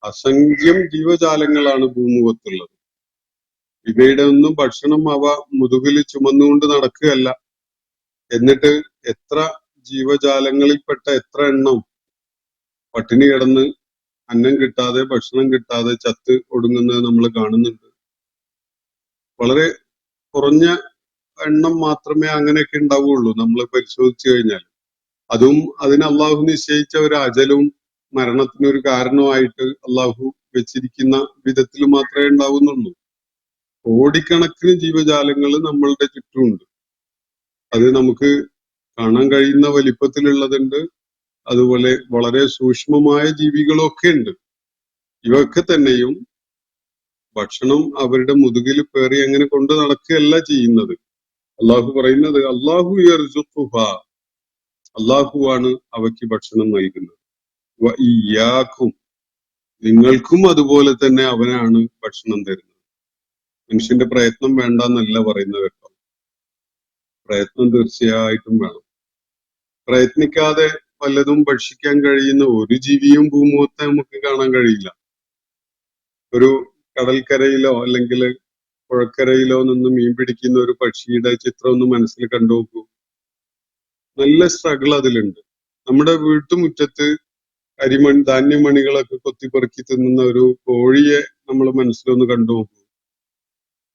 അസംഖ്യം ജീവജാലങ്ങളാണ് ഭൂമുഖത്തുള്ളത്. ഇവയുടെ ഒന്നും ഭക്ഷണം അവ മുതുകിൽ ചുമന്നുകൊണ്ട് നടക്കുകയല്ല. എന്നിട്ട് എത്ര ജീവജാലങ്ങളിൽപ്പെട്ട എത്ര എണ്ണം പട്ടിണി കിടന്ന് അന്നം കിട്ടാതെ, ഭക്ഷണം കിട്ടാതെ ചത്ത് ഒടുങ്ങുന്നത് നമ്മൾ കാണുന്നുണ്ട്. വളരെ കുറഞ്ഞ എണ്ണം മാത്രമേ അങ്ങനെയൊക്കെ ഉണ്ടാവുകയുള്ളൂ നമ്മൾ പരിശോധിച്ചു കഴിഞ്ഞാൽ. അതും അതിന് അള്ളാഹു നിശ്ചയിച്ച ഒരു അജലും മരണത്തിനൊരു കാരണമായിട്ട് അള്ളാഹു വെച്ചിരിക്കുന്ന വിധത്തിൽ മാത്രമേ ഉണ്ടാവുന്നുള്ളൂ. കോടിക്കണക്കിന് ജീവജാലങ്ങൾ നമ്മളുടെ ചുറ്റുമുണ്ട്. അത് നമുക്ക് കാണാൻ കഴിയുന്ന വലിപ്പത്തിലുള്ളതുണ്ട്, അതുപോലെ വളരെ സൂക്ഷ്മമായ ജീവികളൊക്കെ ഉണ്ട്. ഇവയൊക്കെ തന്നെയും ഭക്ഷണം അവരുടെ മുതുകിൽ പേറി അങ്ങനെ കൊണ്ട് നടക്കുകയല്ല ചെയ്യുന്നത്. അള്ളാഹു പറയുന്നത് അള്ളാഹു യർസുഖുഹാ, അള്ളാഹുവാണ് അവയ്ക്ക് ഭക്ഷണം നൽകുന്നത്. വ ഇയ്യാക്കും, നിങ്ങൾക്കും അതുപോലെ തന്നെ അവനാണ് ഭക്ഷണം തരുന്നത്. മനുഷ്യന്റെ പ്രയത്നം വേണ്ടെന്നല്ല പറയുന്നത് കേട്ടോ. പ്രയത്നം തീർച്ചയായിട്ടും വേണം. പ്രയത്നിക്കാതെ വല്ലതും ഭക്ഷിക്കാൻ കഴിയുന്ന ഒരു ജീവിയും ഭൂമുഖത്തെ നമുക്ക് കാണാൻ കഴിയില്ല. ഒരു കടൽക്കരയിലോ അല്ലെങ്കിൽ പുഴക്കരയിലോ നിന്ന് മീൻ പിടിക്കുന്ന ഒരു പക്ഷിയുടെ ചിത്രം ഒന്ന് മനസ്സിൽ കണ്ടു നോക്കൂ. നല്ല സ്ട്രഗിൾ അതിലുണ്ട്. നമ്മുടെ വീട്ടുമുറ്റത്ത് ധാന്യമണികളൊക്കെ കൊത്തിപ്പെറുക്കി തിന്നുന്ന ഒരു കോഴിയെ നമ്മൾ മനസ്സിലൊന്ന് കണ്ടു നോക്കൂ.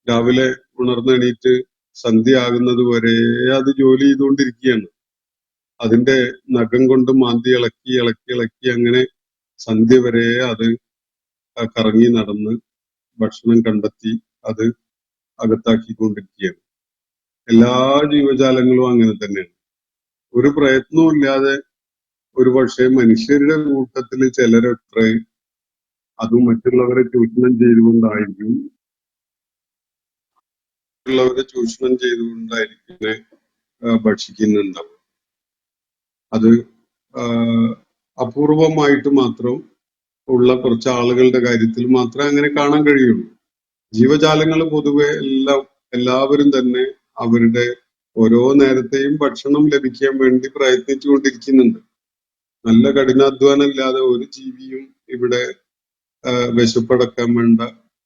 രാവിലെ ഉണർന്നെണീറ്റ് സന്ധ്യ ആകുന്നത് വരെ അത് ജോലി ചെയ്തുകൊണ്ടിരിക്കുകയാണ്. അതിന്റെ നഖം കൊണ്ട് മാന്തി ഇളക്കി ഇളക്കി ഇളക്കി അങ്ങനെ സന്ധ്യ വരെ അത് കറങ്ങി നടന്ന് ഭക്ഷണം കണ്ടെത്തി അത് അകത്താക്കിക്കൊണ്ടിരിക്കുകയാണ്. എല്ലാ ജീവജാലങ്ങളും അങ്ങനെ തന്നെയാണ്. ഒരു പ്രയത്നവും ഇല്ലാതെ ഒരുപക്ഷെ മനുഷ്യരുടെ കൂട്ടത്തിൽ ചിലരൊക്കെ അതും മറ്റുള്ളവരെ ചൂഷണം ചെയ്തുകൊണ്ടായിരിക്കും ഭക്ഷിക്കുന്നുണ്ടാവും. അത് അപൂർവമായിട്ട് മാത്രം ഉള്ള കുറച്ച് ആളുകളുടെ കാര്യത്തിൽ മാത്രമേ അങ്ങനെ കാണാൻ കഴിയുള്ളൂ. ജീവജാലങ്ങൾ പൊതുവെ എല്ലാവരും തന്നെ അവരുടെ ഓരോ നേരത്തെയും ഭക്ഷണം ലഭിക്കാൻ വേണ്ടി പ്രയത്നിച്ചുകൊണ്ടിരിക്കുന്നുണ്ട്. നല്ല കഠിനാധ്വാനം ഇല്ലാതെ ഒരു ജീവിയും ഇവിടെ വിശപ്പടക്കാൻ വേണ്ട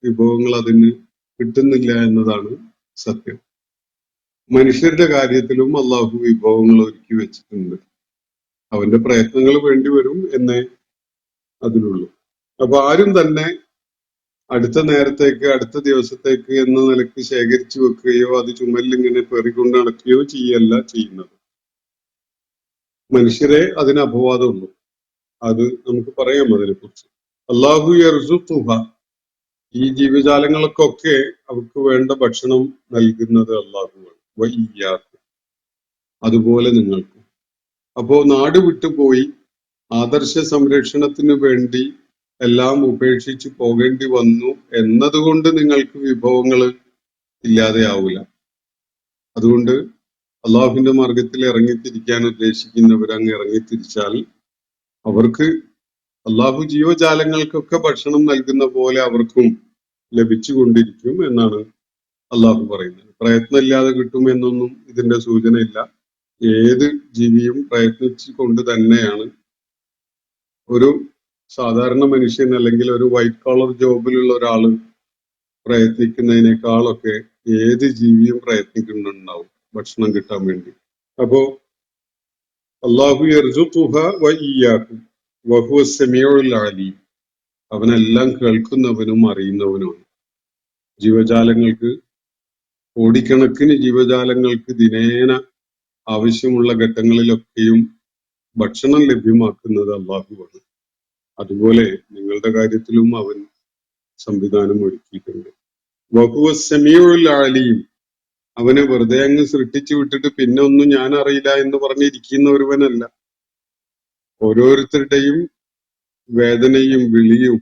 വിഭവങ്ങൾ അതിന് കിട്ടുന്നില്ല എന്നതാണ് സത്യം. മനുഷ്യരുടെ കാര്യത്തിലും അള്ളാഹു വിഭവങ്ങൾ ഒരുക്കി വെച്ചിട്ടുണ്ട്. അവന്റെ പ്രയത്നങ്ങൾ വേണ്ടി വരും എന്നേ അതിനുള്ളൂ. അപ്പൊ ആരും തന്നെ അടുത്ത നേരത്തേക്ക്, അടുത്ത ദിവസത്തേക്ക് എന്ന നിലക്ക് ശേഖരിച്ചു വെക്കുകയോ അത് ചുമലിങ്ങനെ പെറിക്കൊണ്ട് നടക്കുകയോ ചെയ്യല്ല ചെയ്യുന്നത്. മനുഷ്യരെ അതിന് അപവാദമുള്ളൂ. അത് നമുക്ക് പറയാം അതിനെക്കുറിച്ച്. അള്ളാഹു യർസുഖുഹ, ഈ ജീവജാലങ്ങൾക്കൊക്കെ അവർക്ക് വേണ്ട ഭക്ഷണം നൽകുന്നത് അള്ളാഹുവാണ്. വഇയ്യാക്കും, അതുപോലെ നിങ്ങൾക്കും. അപ്പോ നാട് വിട്ടുപോയി ആദർശ സംരക്ഷണത്തിന് വേണ്ടി എല്ലാം ഉപേക്ഷിച്ച് പോകേണ്ടി വന്നു എന്നതുകൊണ്ട് നിങ്ങൾക്ക് വിഭവങ്ങൾ ഇല്ലാതെയാവില്ല. അതുകൊണ്ട് അള്ളാഹുവിന്റെ മാർഗത്തിൽ ഇറങ്ങിത്തിരിക്കാൻ ഉദ്ദേശിക്കുന്നവർ അങ്ങ് ഇറങ്ങിത്തിരിച്ചാൽ അവർക്ക് അള്ളാഹു ജീവജാലങ്ങൾക്കൊക്കെ ഭക്ഷണം നൽകുന്ന പോലെ അവർക്കും ലഭിച്ചുകൊണ്ടിരിക്കും എന്നാണ് അള്ളാഹു പറയുന്നത്. പ്രയത്നമില്ലാതെ കിട്ടുമെന്നൊന്നും ഇതിന്റെ സൂചനയില്ല. ഏത് ജീവിയും പ്രയത്നിച്ചു കൊണ്ട് തന്നെയാണ്. ഒരു സാധാരണ മനുഷ്യൻ അല്ലെങ്കിൽ ഒരു വൈറ്റ് കോളർ ജോബിലുള്ള ഒരാള് പ്രയത്നിക്കുന്നതിനേക്കാളൊക്കെ ഏത് ജീവിയും പ്രയത്നിക്കുന്നുണ്ടാവും ഭക്ഷണം കിട്ടാൻ വേണ്ടി. അപ്പോ അള്ളാഹു യർസുഖുഹ വഇയ്യാക്കും വഹുവ സമീഉൽ അലീം, അവനെല്ലാം കേൾക്കുന്നവനും അറിയുന്നവനുമാണ്. ജീവജാലങ്ങൾക്ക്, കോടിക്കണക്കിന് ജീവജാലങ്ങൾക്ക് ദിനേന ആവശ്യമുള്ള ഘട്ടങ്ങളിലൊക്കെയും ഭക്ഷണം ലഭ്യമാക്കുന്നത് അള്ളാഹുവാണ്. അതുപോലെ നിങ്ങളുടെ കാര്യത്തിലും അവൻ സംവിധാനം ഒരുക്കിയിട്ടുണ്ട്. വഹുവ സമീഉൽ അലീം, അവനെ വെറുതെ അങ്ങ് സൃഷ്ടിച്ചു വിട്ടിട്ട് പിന്നെ ഒന്നും ഞാൻ അറിയില്ല എന്ന് പറഞ്ഞിരിക്കുന്ന ഒരുവനല്ല. ഓരോരുത്തരുടെയും വേദനയും വിളിയും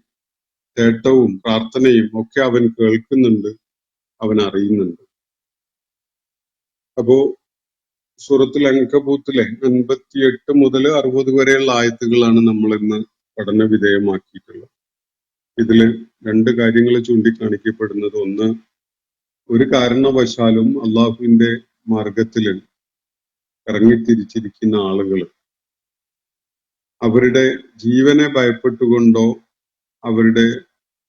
തേട്ടവും പ്രാർത്ഥനയും ഒക്കെ അവൻ കേൾക്കുന്നുണ്ട്, അവൻ അറിയുന്നുണ്ട്. അപ്പോ സൂറത്തുൽ അൻകബൂത്തിലെ 58 മുതൽ 60 വരെയുള്ള ആയത്തുകളാണ് നമ്മൾ ഇന്ന് പഠന വിധേയമാക്കിയിട്ടുള്ളത്. ഇതില് 2 കാര്യങ്ങൾ ചൂണ്ടിക്കാണിക്കപ്പെടുന്നത്. ഒന്ന്, ഒരു കാരണവശാലും അള്ളാഹുവിന്റെ മാർഗത്തിൽ ഇറങ്ങിത്തിരിച്ചിരിക്കുന്ന ആളുകൾ അവരുടെ ജീവനെ ഭയപ്പെട്ടുകൊണ്ടോ അവരുടെ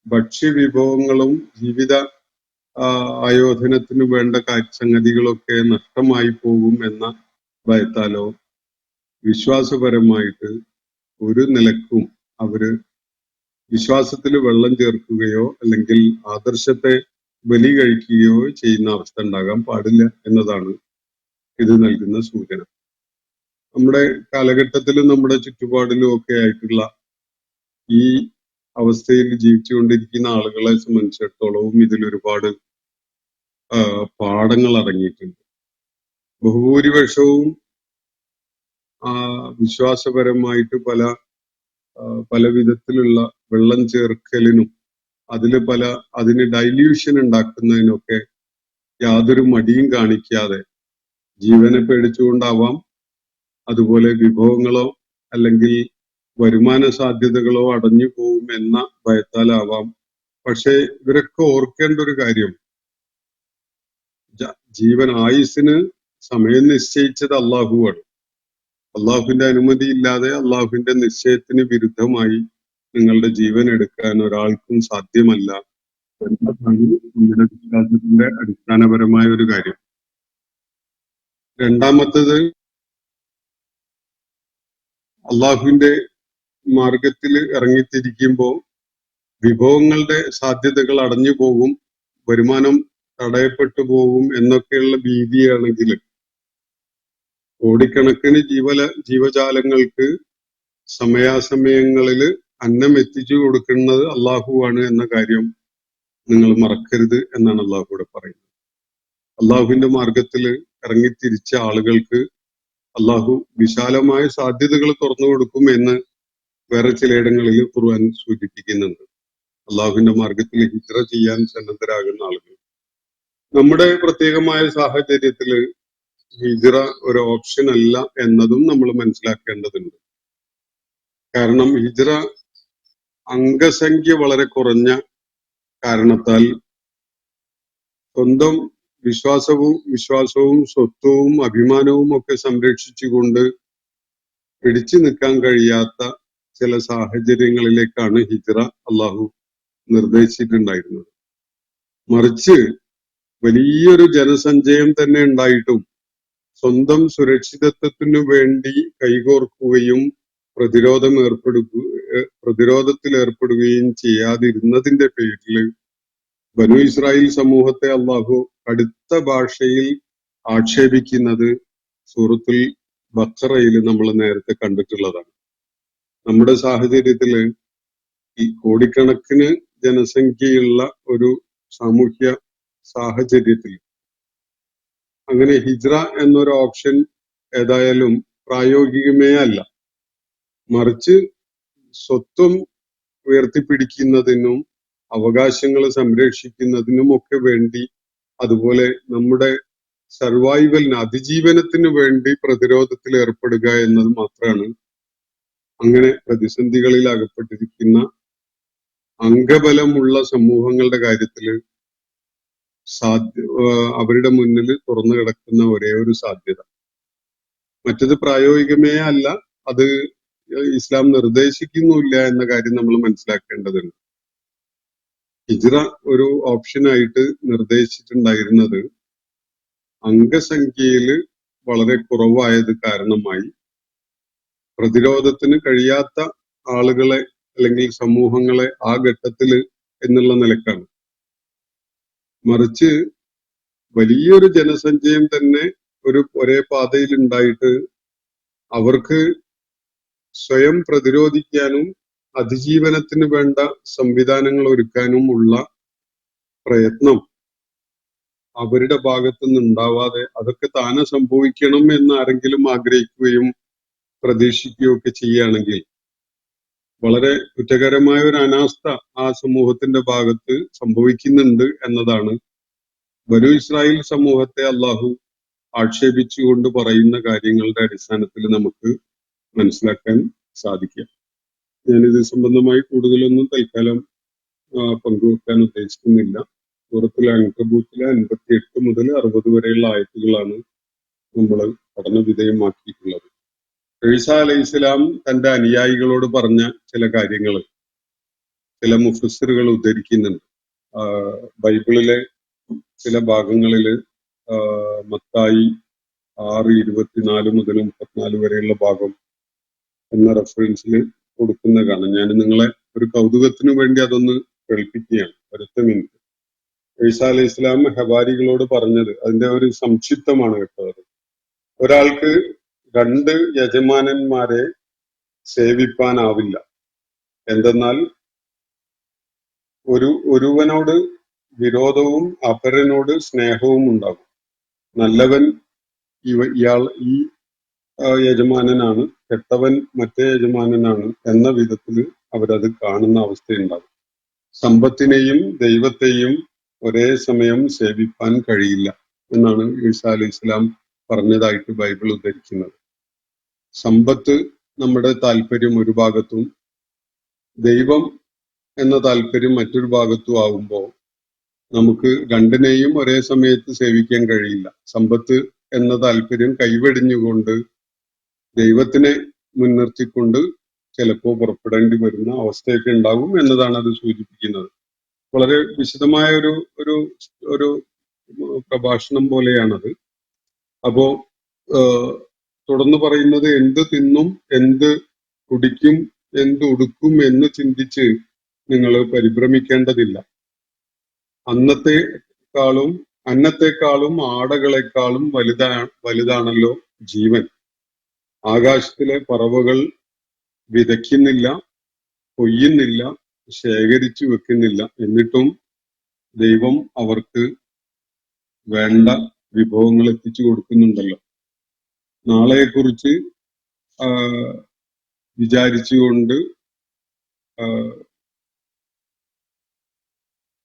ഭക്ഷ്യവിഭവങ്ങളും ജീവിത ആയോധനത്തിന് വേണ്ട സംഗതികളൊക്കെ നഷ്ടമായി പോകും എന്ന ഭയത്താലോ വിശ്വാസപരമായിട്ട് ഒരു നിലക്കും അവര് വിശ്വാസത്തിൽ വെള്ളം ചേർക്കുകയോ അല്ലെങ്കിൽ ആദർശത്തെ ബലി കഴിക്കുകയോ ചെയ്യുന്ന അവസ്ഥ ഉണ്ടാകാൻ പാടില്ല എന്നതാണ് ഇത് നൽകുന്ന സൂചന. നമ്മുടെ കാലഘട്ടത്തിലും നമ്മുടെ ചുറ്റുപാടിലും ഒക്കെ ആയിട്ടുള്ള ഈ അവസ്ഥയിൽ ജീവിച്ചുകൊണ്ടിരിക്കുന്ന ആളുകളെ സംബന്ധിച്ചിടത്തോളവും ഇതിലൊരുപാട് പാഠങ്ങൾ അടങ്ങിയിട്ടുണ്ട്. ബഹുഭൂരിപക്ഷവും വിശ്വാസപരമായിട്ട് പല വിധത്തിലുള്ള വെള്ളം ചേർക്കലിനും അതിന് ഡൈല്യൂഷൻ ഉണ്ടാക്കുന്നതിനൊക്കെ യാതൊരു മടിയും കാണിക്കാതെ ജീവനെ പേടിച്ചുകൊണ്ടാവാം, അതുപോലെ വിഭവങ്ങളോ അല്ലെങ്കിൽ വരുമാന സാധ്യതകളോ അടഞ്ഞു പോകും എന്ന ഭയത്താലാവാം. പക്ഷെ ഇവരൊക്കെ ഓർക്കേണ്ട ഒരു കാര്യം, ജീവൻ ആയുസ്സിന് സമയം നിശ്ചയിച്ചത് അള്ളാഹുവാണ്. അള്ളാഹുവിന്റെ അനുമതിയില്ലാതെ അള്ളാഹുവിന്റെ നിശ്ചയത്തിന് വിരുദ്ധമായി നിങ്ങളുടെ ജീവൻ എടുക്കാൻ ഒരാൾക്കും സാധ്യമല്ല എന്നതാണ് നമ്മുടെ വിശ്വാസത്തിന്റെ അടിസ്ഥാനപരമായ ഒരു കാര്യം. രണ്ടാമത്തത്, അള്ളാഹുവിന്റെ മാർഗത്തിൽ ഇറങ്ങിത്തിരിക്കുമ്പോൾ വിഭവങ്ങളുടെ സാധ്യതകൾ അടഞ്ഞു പോകും, വരുമാനം തടയപ്പെട്ടു പോകും എന്നൊക്കെയുള്ള ഭീതിയാണെങ്കിൽ കോടിക്കണക്കിന് ജീവജാലങ്ങൾക്ക് സമയാസമയങ്ങളിൽ അന്നം എത്തിച്ചു കൊടുക്കുന്നത് അള്ളാഹുവാണ് എന്ന കാര്യം നിങ്ങൾ മറക്കരുത് എന്നാണ് അള്ളാഹുവിടെ പറയുന്നത്. അള്ളാഹുവിന്റെ മാർഗത്തിൽ ഇറങ്ങിത്തിരിച്ച ആളുകൾക്ക് അള്ളാഹു വിശാലമായ സാധ്യതകൾ തുറന്നു കൊടുക്കും എന്ന് വേറെ ചിലയിടങ്ങളിൽ ഖുർആൻ സൂചിപ്പിക്കുന്നുണ്ട്. അള്ളാഹുവിന്റെ മാർഗത്തിൽ ഹിജ്റ ചെയ്യാൻ സന്നദ്ധരാകുന്ന ആളുകൾ. നമ്മുടെ പ്രത്യേകമായ സാഹചര്യത്തിൽ ഹിജ്റ ഒരു ഓപ്ഷൻ അല്ല എന്നതും നമ്മൾ മനസ്സിലാക്കേണ്ടതുണ്ട്. കാരണം ഹിജ്റ അംഗസംഖ്യ വളരെ കുറഞ്ഞ കാരണത്താൽ സ്വന്തം വിശ്വാസവും സ്വത്വവും അഭിമാനവും ഒക്കെ സംരക്ഷിച്ചുകൊണ്ട് പിടിച്ചു നിൽക്കാൻ കഴിയാത്ത ചില സാഹചര്യങ്ങളിലേക്കാണ് ഹിജ്റ അള്ളാഹു നിർദ്ദേശിച്ചിട്ടുണ്ടായിരുന്നത്. മറിച്ച് വലിയൊരു ജനസഞ്ചയം തന്നെ ഉണ്ടായിട്ടും സ്വന്തം സുരക്ഷിതത്വത്തിനു വേണ്ടി കൈകോർക്കുകയും പ്രതിരോധത്തിൽ ഏർപ്പെടുകയും ചെയ്യാതിരുന്നതിന്റെ പേരിൽ ബനു ഇസ്രായേൽ സമൂഹത്തെ അള്ളാഹു കടുത്ത ഭാഷയിൽ ആക്ഷേപിക്കുന്നത് സൂറത്തുൽ ബഖറയിൽ നമ്മൾ നേരത്തെ കണ്ടിട്ടുള്ളതാണ്. നമ്മുടെ സാഹചര്യത്തില് ഈ കോടിക്കണക്കിന് ജനസംഖ്യയുള്ള ഒരു സാമൂഹ്യ സാഹചര്യത്തിൽ അങ്ങനെ ഹിജ്റ എന്നൊരു ഓപ്ഷൻ ഏതായാലും പ്രായോഗികമേ അല്ല. മറിച്ച് സ്വത്വം ഉയർത്തിപ്പിടിക്കുന്നതിനും അവകാശങ്ങൾ സംരക്ഷിക്കുന്നതിനും ഒക്കെ വേണ്ടി, അതുപോലെ നമ്മുടെ സർവൈവലിന് അതിജീവനത്തിന് വേണ്ടി പ്രതിരോധത്തിൽ ഏർപ്പെടുക എന്നത് മാത്രമാണ് അങ്ങനെ പ്രതിസന്ധികളിൽ അകപ്പെട്ടിരിക്കുന്ന അംഗബലമുള്ള സമൂഹങ്ങളുടെ കാര്യത്തിൽ അവരുടെ മുന്നിൽ തുറന്നു കിടക്കുന്ന ഒരേ ഒരു സാധ്യത. മറ്റത് പ്രായോഗികമേ അല്ല, അത് ഇസ്ലാം നിർദ്ദേശിക്കുന്നില്ല എന്ന കാര്യം നമ്മൾ മനസ്സിലാക്കേണ്ടതുണ്ട്. ഹിജ്റ ഒരു ഓപ്ഷനായിട്ട് നിർദ്ദേശിച്ചിട്ടുണ്ടായിരുന്നത് അംഗസംഖ്യയിൽ വളരെ കുറവായത് കാരണമായി പ്രതിരോധത്തിന് കഴിയാത്ത ആളുകളെ അല്ലെങ്കിൽ സമൂഹങ്ങളെ ആ ഘട്ടത്തിൽ എന്നുള്ള നിലക്കാണ്. മറിച്ച് വലിയൊരു ജനസഞ്ചയം തന്നെ ഒരേ പാതയിൽ ഉണ്ടായിട്ട് അവർക്ക് സ്വയം പ്രതിരോധിക്കാനും അതിജീവനത്തിന് വേണ്ട സംവിധാനങ്ങൾ ഒരുക്കാനും ഉള്ള പ്രയത്നം അവരുടെ ഭാഗത്തുനിന്ന് ഉണ്ടാവാതെ അതൊക്കെ താനെ സംഭവിക്കണം എന്ന് ആരെങ്കിലും ആഗ്രഹിക്കുകയും പ്രതീക്ഷിക്കുകയും ഒക്കെ ചെയ്യുകയാണെങ്കിൽ വളരെ കുറ്റകരമായ ഒരു അനാസ്ഥ ആ സമൂഹത്തിന്റെ ഭാഗത്ത് സംഭവിക്കുന്നുണ്ട് എന്നതാണ് ബനൂ ഇസ്രായേൽ സമൂഹത്തെ അള്ളാഹു ആക്ഷേപിച്ചുകൊണ്ട് പറയുന്ന കാര്യങ്ങളുടെ അടിസ്ഥാനത്തിൽ നമുക്ക് മനസ്സിലാക്കാൻ സാധിക്കുക. ഞാനിത് സംബന്ധമായി കൂടുതലൊന്നും തൽക്കാലം പങ്കുവെക്കാൻ ഉദ്ദേശിക്കുന്നില്ല. സൂറത്തുൽ അൻകബൂത്തിലെ 58 മുതൽ 60 വരെയുള്ള ആയത്തുകളാണ് നമ്മൾ പഠന വിധേയമാക്കിയിട്ടുള്ളത്. ഈസാ അലൈഹിസ്സലാം തന്റെ അനുയായികളോട് പറഞ്ഞ ചില കാര്യങ്ങൾ ചില മുഫസ്സിറുകൾ ഉദ്ധരിക്കുന്നുണ്ട്. ബൈബിളിലെ ചില ഭാഗങ്ങളിൽ മത്തായി 6:24 മുതൽ 34 വരെയുള്ള ഭാഗം എന്ന റെഫറൻസിൽ കൊടുക്കുന്ന കാണാം. ഞാൻ നിങ്ങളെ ഒരു കൗതുകത്തിനു വേണ്ടി അതൊന്ന് കേൾപ്പിക്കുകയാണ്. അടുത്ത മിനിറ്റ്. ഈസാ അലൈഹി ഇസ്ലാം ഹവാരികളോട് പറഞ്ഞത് അതിന്റെ ഒരു സംക്ഷിപ്തമാണ് കേട്ടത്. ഒരാൾക്ക് 2 യജമാനന്മാരെ സേവിപ്പാനാവില്ല. എന്തെന്നാൽ ഒരുവനോട് വിരോധവും അപരനോട് സ്നേഹവും ഉണ്ടാകും. നല്ലവൻ ഇയാൾ ഈ യജമാനനാണ്, കെട്ടവൻ മറ്റേ യജമാനനാണ് എന്ന വിധത്തിൽ അവരത് കാണുന്ന അവസ്ഥയുണ്ടാകും. സമ്പത്തിനെയും ദൈവത്തെയും ഒരേ സമയം സേവിപ്പാൻ കഴിയില്ല എന്നാണ് ഈസാ അലൈഹി ഇസ്ലാം പറഞ്ഞതായിട്ട് ബൈബിൾ ഉദ്ധരിക്കുന്നത്. സമ്പത്ത് നമ്മുടെ താല്പര്യം ഒരു ഭാഗത്തും ദൈവം എന്ന താല്പര്യം മറ്റൊരു ഭാഗത്തും ആവുമ്പോൾ നമുക്ക് രണ്ടിനെയും ഒരേ സമയത്ത് സേവിക്കാൻ കഴിയില്ല. സമ്പത്ത് എന്ന താല്പര്യം കൈവെടിഞ്ഞുകൊണ്ട് ദൈവത്തിനെ മുൻനിർത്തിക്കൊണ്ട് ചിലപ്പോൾ പുറപ്പെടേണ്ടി വരുന്ന അവസ്ഥയൊക്കെ ഉണ്ടാകും എന്നതാണ് അത് സൂചിപ്പിക്കുന്നത്. വളരെ വിശദമായ ഒരു ഒരു പ്രഭാഷണം പോലെയാണത്. അപ്പോ തുടർന്ന് പറയുന്നത്, എന്ത് തിന്നും എന്ത് കുടിക്കും എന്ത് ഉടുക്കും എന്ന് ചിന്തിച്ച് നിങ്ങൾ പരിഭ്രമിക്കേണ്ടതില്ല. അന്നത്തെക്കാളും ആടകളെക്കാളും വലുതാണല്ലോ ജീവൻ. ആകാശത്തിലെ പറവകൾ വിതയ്ക്കുന്നില്ല, കൊയ്യുന്നില്ല, ശേഖരിച്ചു വെക്കുന്നില്ല, എന്നിട്ടും ദൈവം അവർക്ക് വേണ്ട വിഭവങ്ങൾ എത്തിച്ചു കൊടുക്കുന്നുണ്ടല്ലോ. നാളെയെക്കുറിച്ച് വിചാരിച്ചുകൊണ്ട്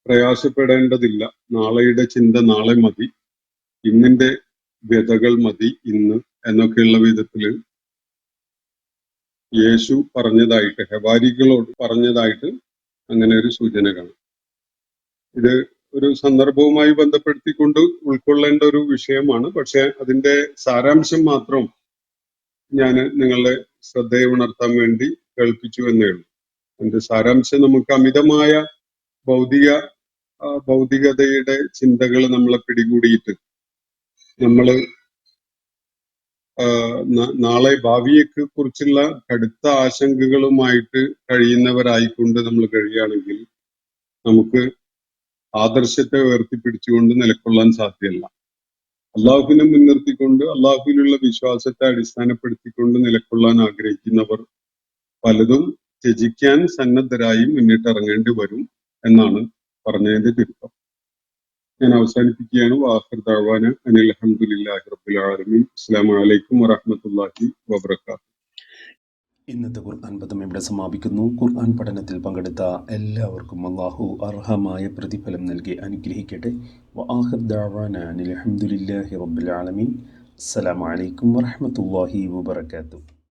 പ്രയാസപ്പെടേണ്ടതില്ല. നാളെയുടെ ചിന്ത നാളെ മതി, ഇന്നിന്റെ വ്യതകൾ മതി ഇന്ന് എന്നൊക്കെയുള്ള വിധത്തില് യേശു പറഞ്ഞതായിട്ട്, ഹവാരികളോട് പറഞ്ഞതായിട്ട് അങ്ങനെ ഒരു സൂചന കാണാം. ഇത് ഒരു സന്ദർഭവുമായി ബന്ധപ്പെടുത്തിക്കൊണ്ട് ഉൾക്കൊള്ളേണ്ട ഒരു വിഷയമാണ്. പക്ഷെ അതിന്റെ സാരാംശം മാത്രം ഞാൻ നിങ്ങളുടെ ശ്രദ്ധയെ ഉണർത്താൻ വേണ്ടി കേൾപ്പിച്ചു എന്നേ ഉള്ളൂ. അതിന്റെ സാരാംശം നമുക്ക് അമിതമായ ഭൗതികതയുടെ ചിന്തകൾ നമ്മളെ പിടികൂടിയിട്ട് നമ്മള് നാളെ ഭാവിയെ കുറിച്ചുള്ള കടുത്ത ആശങ്കകളുമായിട്ട് കഴിയുന്നവരായിക്കൊണ്ട് നമ്മൾ കഴിയുകയാണെങ്കിൽ നമുക്ക് ആദർശത്തെ ഉയർത്തിപ്പിടിച്ചുകൊണ്ട് നിലകൊള്ളാൻ സാധ്യമല്ല. അള്ളാഹുവിനെ മുൻനിർത്തിക്കൊണ്ട് അള്ളാഹുവിലുള്ള വിശ്വാസത്തെ അടിസ്ഥാനപ്പെടുത്തിക്കൊണ്ട് നിലകൊള്ളാൻ ആഗ്രഹിക്കുന്നവർ പലതും ത്യജിക്കാൻ സന്നദ്ധരായി മുന്നിട്ടിറങ്ങേണ്ടി വരും എന്നാണ് പറഞ്ഞതിന്റെ ചുരുക്കം. ഞാൻ അവസാനിപ്പിക്കുകയാണ്. വാഖിർ ദഅ്വാന അനിൽ ഹംദുലില്ലാഹി റബ്ബിൽ ആലമീൻ. അസ്സലാമു അലൈക്കും വറഹ്മത്തുള്ളാഹി വബറകാതുഹു. ഇന്നത്തെ ഖുർആൻ പദം ഇവിടെ സമാപിക്കുന്നു. ഖുർആൻ പഠനത്തിൽ പങ്കെടുത്ത എല്ലാവർക്കും അല്ലാഹു അർഹമായ പ്രതിഫലം നൽകി അനുഗ്രഹിക്കട്ടെ. വആഖിർ ദഅ്വാന അനിൽ ഹംദുലില്ലാഹി റബ്ബിൽ ആലമീൻ. അസ്സലാമു അലൈക്കും വറഹ്മത്തുള്ളാഹി വബറകാതുഹു.